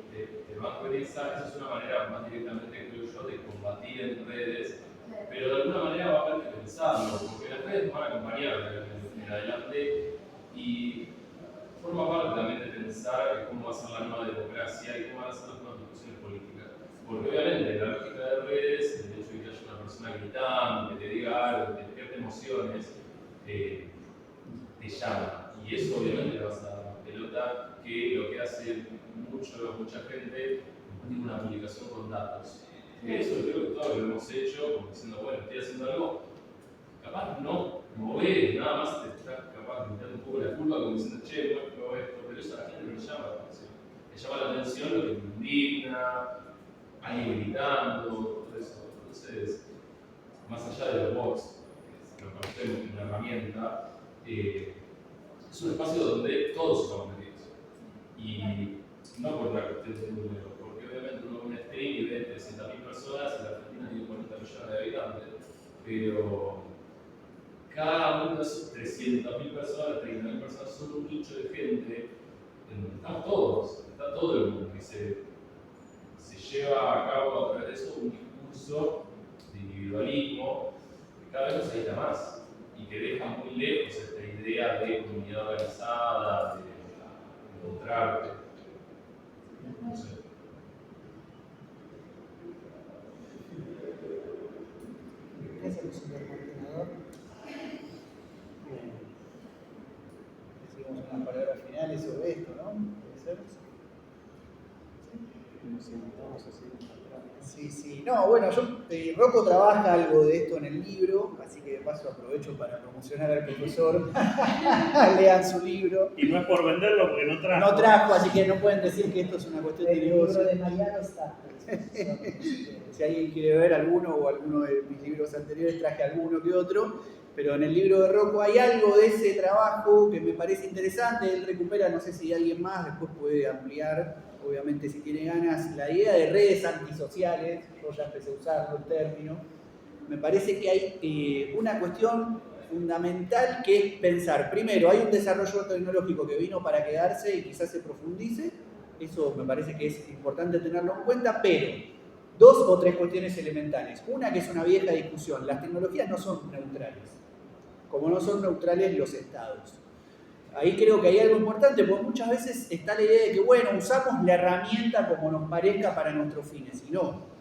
El banco de esa es una manera más directamente, creo yo, de combatir en redes, pero de alguna manera va a haber que pensarlo, porque las redes nos van a acompañar en adelante y forma parte también de pensar cómo va a ser la nueva democracia y cómo van a ser las nuevas discusiones políticas. Porque obviamente la lógica de redes, el hecho de que haya una persona gritando, que te diga algo, que te despierte emociones, te llama. Y eso obviamente le vas a dar una pelota que lo que hace mucha gente tiene una publicación con datos. Eso creo que todos lo hemos hecho, como diciendo, bueno, estoy haciendo algo, capaz no ves, nada más te estás capaz de quitar un poco la culpa, como diciendo, che, muestro esto, pero eso a la gente no le llama la atención. Le llama la atención lo que te indigna, alguien gritando, todo eso. Entonces, más allá de los bots, que lo conocemos como una herramienta, es un espacio donde todos estamos metidos. Y no por una cuestión de número, porque obviamente uno ve un stream y ve 300.000 personas y la Argentina tiene 40 millones de habitantes, pero cada uno de esos 300.000 personas, 30.000 personas son un nicho de gente en donde estamos todos, está todo el mundo y se lleva a cabo a través de eso un discurso de individualismo que cada vez nos aísla más y que deja muy lejos esta idea de comunidad organizada, de encontrarte. No sé. ¿Qué es el supercoordinador? Decimos unas palabras finales sobre esto, ¿no? ¿Puede ser? Sí. No, bueno, Rocco trabaja algo de esto en el libro, así que de paso aprovecho para promocionar al profesor. Lean su libro. Y no es por venderlo porque no trajo. No trajo, así que no pueden decir que esto es una cuestión de El libro negocio. de Mariano está. Si alguien quiere ver alguno o alguno de mis libros anteriores, traje alguno que otro, pero en el libro de Rocco hay algo de ese trabajo que me parece interesante. Él recupera, no sé si alguien más después puede ampliar, obviamente si tiene ganas, la idea de redes antisociales. Yo ya empecé a usarlo el término. Me parece que hay una cuestión fundamental que es pensar, primero, hay un desarrollo tecnológico que vino para quedarse y quizás se profundice, eso me parece que es importante tenerlo en cuenta, pero dos o tres cuestiones elementales. Una que es una vieja discusión, las tecnologías no son neutrales, como no son neutrales los estados. Ahí creo que hay algo importante, porque muchas veces está la idea de que, bueno, usamos la herramienta como nos parezca para nuestros fines, y no.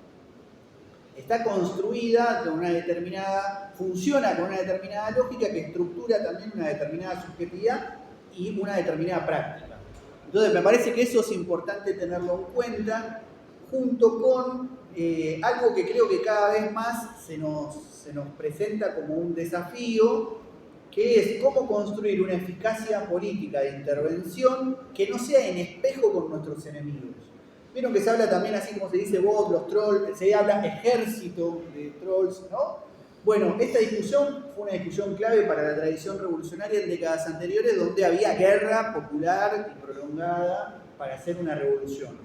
Está construida con una determinada, funciona con una determinada lógica que estructura también una determinada subjetividad y una determinada práctica. Entonces me parece que eso es importante tenerlo en cuenta, junto con algo que creo que cada vez más se nos presenta como un desafío, que es cómo construir una eficacia política de intervención que no sea en espejo con nuestros enemigos. Vieron que se habla también, así como se dice bot, los trolls, se habla ejército de trolls, ¿no? Bueno, esta discusión fue una discusión clave para la tradición revolucionaria en décadas anteriores, donde había guerra popular y prolongada para hacer una revolución.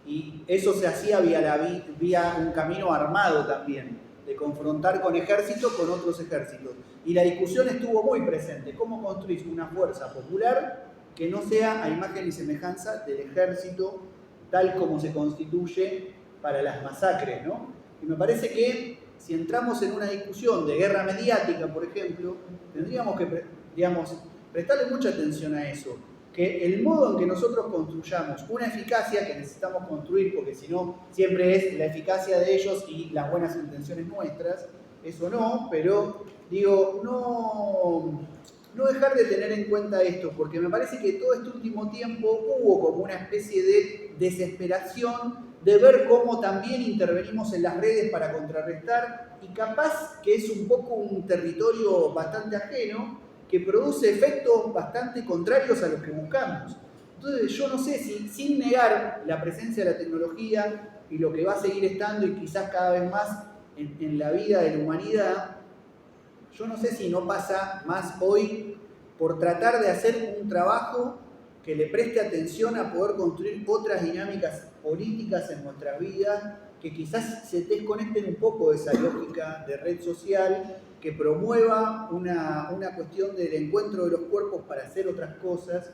Y eso se hacía vía un camino armado también, de confrontar con ejércitos con otros ejércitos. Y la discusión estuvo muy presente. ¿Cómo construir una fuerza popular que no sea a imagen y semejanza del ejército tal como se constituye para las masacres, ¿no? Y me parece que si entramos en una discusión de guerra mediática, por ejemplo, tendríamos que, digamos, prestarle mucha atención a eso, que el modo en que nosotros construyamos una eficacia que necesitamos construir, porque si no, siempre es la eficacia de ellos y las buenas intenciones nuestras, eso no, pero digo, no dejar de tener en cuenta esto, porque me parece que todo este último tiempo hubo como una especie de desesperación de ver cómo también intervenimos en las redes para contrarrestar, y capaz que es un poco un territorio bastante ajeno que produce efectos bastante contrarios a los que buscamos. Entonces yo no sé si, sin negar la presencia de la tecnología y lo que va a seguir estando y quizás cada vez más en la vida de la humanidad, yo no sé si no pasa más hoy por tratar de hacer un trabajo que le preste atención a poder construir otras dinámicas políticas en nuestras vidas que quizás se desconecten un poco de esa lógica de red social, que promueva una cuestión del encuentro de los cuerpos para hacer otras cosas,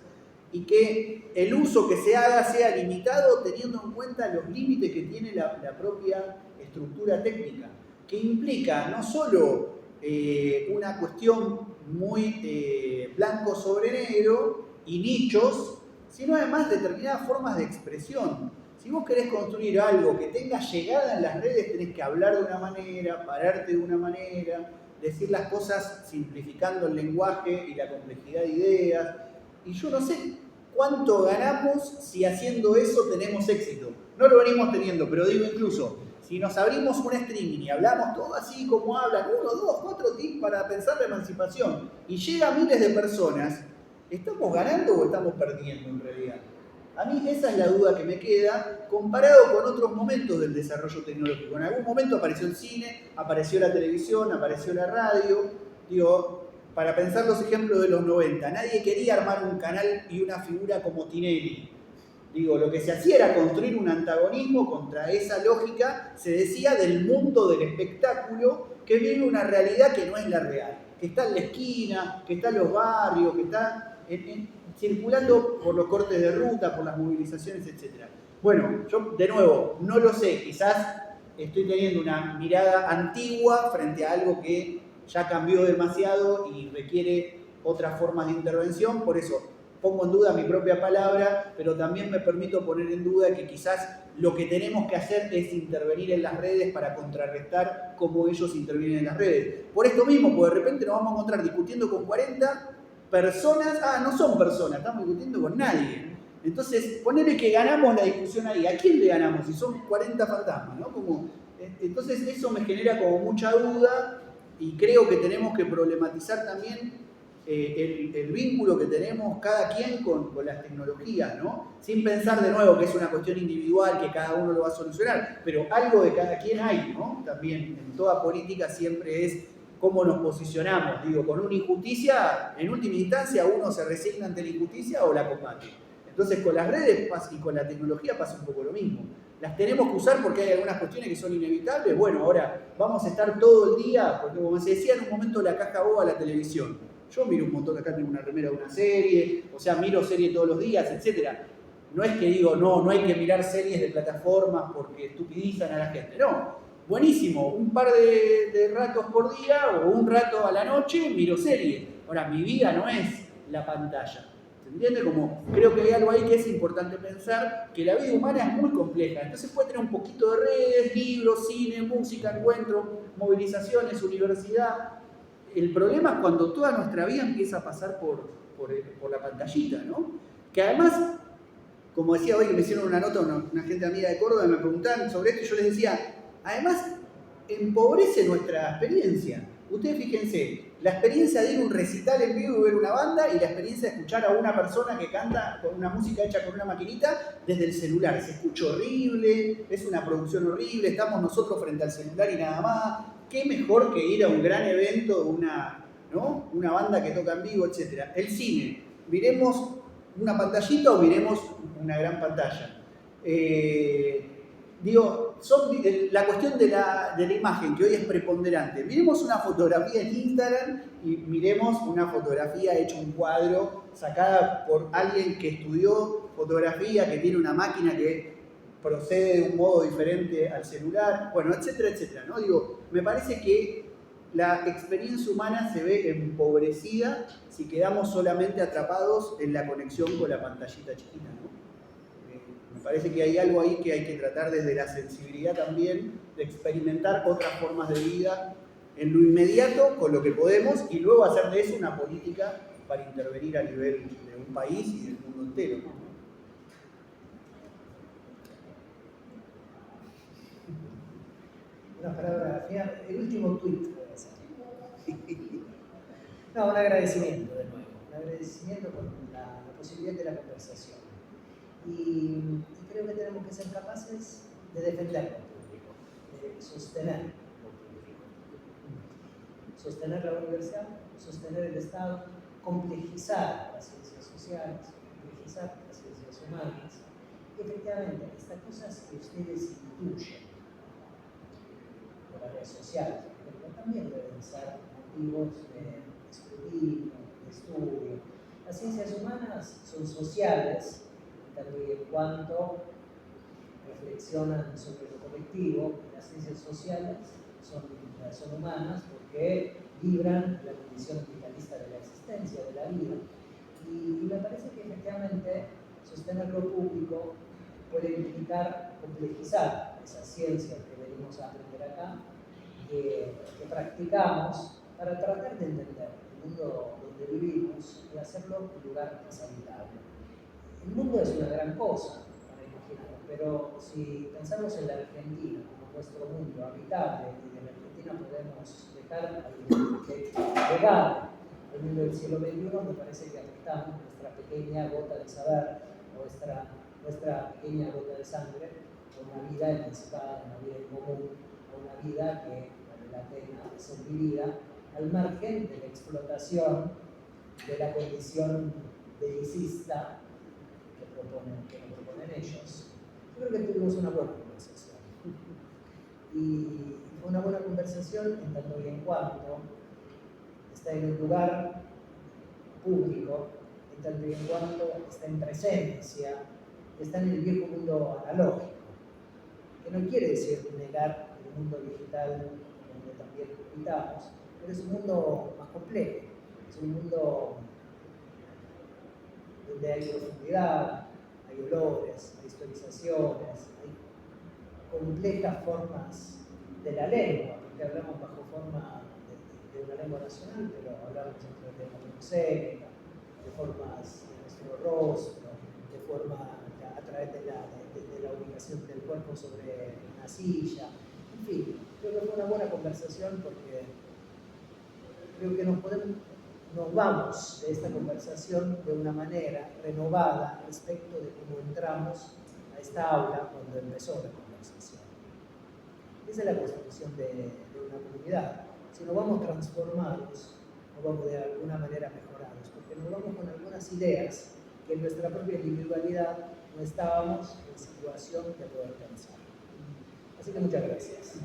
y que el uso que se haga sea limitado teniendo en cuenta los límites que tiene la propia estructura técnica, que implica no solo una cuestión muy blanco sobre negro y nichos, sino además determinadas formas de expresión. Si vos querés construir algo que tenga llegada en las redes, tenés que hablar de una manera, pararte de una manera, decir las cosas simplificando el lenguaje y la complejidad de ideas. Y yo no sé cuánto ganamos si haciendo eso tenemos éxito. No lo venimos teniendo, pero digo incluso, si nos abrimos un streaming y hablamos todo así como hablan, 1, 2, 4 tips para pensar la emancipación, y llega a miles de personas, ¿estamos ganando o estamos perdiendo en realidad? A mí esa es la duda que me queda, comparado con otros momentos del desarrollo tecnológico. En algún momento apareció el cine, apareció la televisión, apareció la radio. Digo, para pensar los ejemplos de los 90, nadie quería armar un canal y una figura como Tinelli. Digo, lo que se hacía era construir un antagonismo contra esa lógica, se decía, del mundo del espectáculo que vive una realidad que no es la real, que está en la esquina, que está en los barrios, que está circulando por los cortes de ruta, por las movilizaciones, etc. Bueno, yo de nuevo, no lo sé, quizás estoy teniendo una mirada antigua frente a algo que ya cambió demasiado y requiere otras formas de intervención, por eso pongo en duda mi propia palabra, pero también me permito poner en duda que quizás lo que tenemos que hacer es intervenir en las redes para contrarrestar cómo ellos intervienen en las redes. Por esto mismo, porque de repente nos vamos a encontrar discutiendo con 40 personas, no son personas, estamos discutiendo con nadie. Entonces, ponerle que ganamos la discusión ahí, ¿a quién le ganamos? Si son 40 fantasmas, ¿no? Entonces eso me genera como mucha duda, y creo que tenemos que problematizar también el vínculo que tenemos cada quien con las tecnologías, ¿no? Sin pensar de nuevo que es una cuestión individual, que cada uno lo va a solucionar, pero algo de cada quien hay, ¿no? También en toda política siempre es cómo nos posicionamos. Digo, con una injusticia, en última instancia uno se resigna ante la injusticia o la combate. Entonces con las redes y con la tecnología pasa un poco lo mismo. Las tenemos que usar porque hay algunas cuestiones que son inevitables. Bueno, ahora vamos a estar todo el día, porque como se decía en un momento la caja boba, la televisión. Yo miro un montón, acá tengo una remera de una serie, o sea, miro series todos los días, etc. No es que digo, no hay que mirar series de plataformas porque estupidizan a la gente. No, buenísimo, un par de ratos por día o un rato a la noche miro series. Ahora, mi vida no es la pantalla. ¿Se entiende? Como creo que hay algo ahí que es importante pensar, que la vida humana es muy compleja. Entonces puede tener un poquito de redes, libros, cine, música, encuentros, movilizaciones, universidad. El problema es cuando toda nuestra vida empieza a pasar por la pantallita, ¿no? Que además, como decía hoy, que me hicieron una nota una gente amiga de Córdoba, me preguntaban sobre esto y yo les decía, además empobrece nuestra experiencia. Ustedes fíjense, la experiencia de ir a un recital en vivo y ver una banda y la experiencia de escuchar a una persona que canta con una música hecha con una maquinita desde el celular. Se escucha horrible, es una producción horrible, estamos nosotros frente al celular y nada más. ¿Qué mejor que ir a un gran evento, una banda que toca en vivo, etcétera? El cine, miremos una pantallita o miremos una gran pantalla. La cuestión de la imagen, que hoy es preponderante. Miremos una fotografía en Instagram y miremos una fotografía hecha un cuadro, sacada por alguien que estudió fotografía, que tiene una máquina que procede de un modo diferente al celular, bueno, etcétera, etcétera, ¿no? Digo, me parece que la experiencia humana se ve empobrecida si quedamos solamente atrapados en la conexión con la pantallita chiquita, ¿no? Me parece que hay algo ahí que hay que tratar desde la sensibilidad también, de experimentar otras formas de vida en lo inmediato con lo que podemos y luego hacer de eso una política para intervenir a nivel de un país y del mundo entero, ¿no? Unas palabras, mira, el último tuit voy a hacer. No, un agradecimiento de nuevo, un agradecimiento por la posibilidad de la conversación. Y creo que tenemos que ser capaces de defender lo público, de sostener lo público. Sostener la universidad, sostener el Estado, complejizar las ciencias sociales, complejizar las ciencias humanas. Y efectivamente, estas cosas que ustedes intuyen, las redes sociales, pero también deben ser motivos de escrutinio, de estudio. Las ciencias humanas son sociales, en tanto y en cuanto reflexionan sobre lo colectivo. Las ciencias sociales son humanas porque vibran la condición vitalista de la existencia, de la vida. Y me parece que efectivamente sostener lo público puede implicar complejizar esas ciencias que venimos a aprender acá, que practicamos para tratar de entender el mundo donde vivimos y hacerlo un lugar más habitable. El mundo es una gran cosa para imaginar, pero si pensamos en la Argentina como nuestro mundo habitable y de la Argentina podemos dejar algún legado al mundo del siglo XXI, me parece que aportamos nuestra pequeña gota de saber, nuestra pequeña gota de sangre, a una vida emancipada, a una vida en común, a una vida que vale la pena ser vivida al margen de la explotación de la condición belicista que nos proponen ellos. Yo creo que tuvimos una buena conversación. Y fue una buena conversación en tanto y en cuanto está en un lugar público, en tanto y en cuanto está en presencia, está en el viejo mundo analógico, que no quiere decir negar el mundo digital donde también habitamos, pero es un mundo más complejo, es un mundo donde hay profundidad, hay olores, hay historizaciones, hay complejas formas de la lengua, porque hablamos bajo forma de una lengua nacional, pero hablamos de lengua proxémica, de formas de nuestro rostro, de forma a través de la ubicación del cuerpo sobre una silla. En fin, creo que fue una buena conversación porque creo que nos nos vamos de esta conversación de una manera renovada respecto de cómo entramos a esta aula cuando empezó la conversación. Esa es la construcción de una comunidad. Si nos vamos transformados, nos vamos de alguna manera mejorados, porque nos vamos con algunas ideas que en nuestra propia individualidad no estábamos en situación de poder pensar. Así que muchas gracias.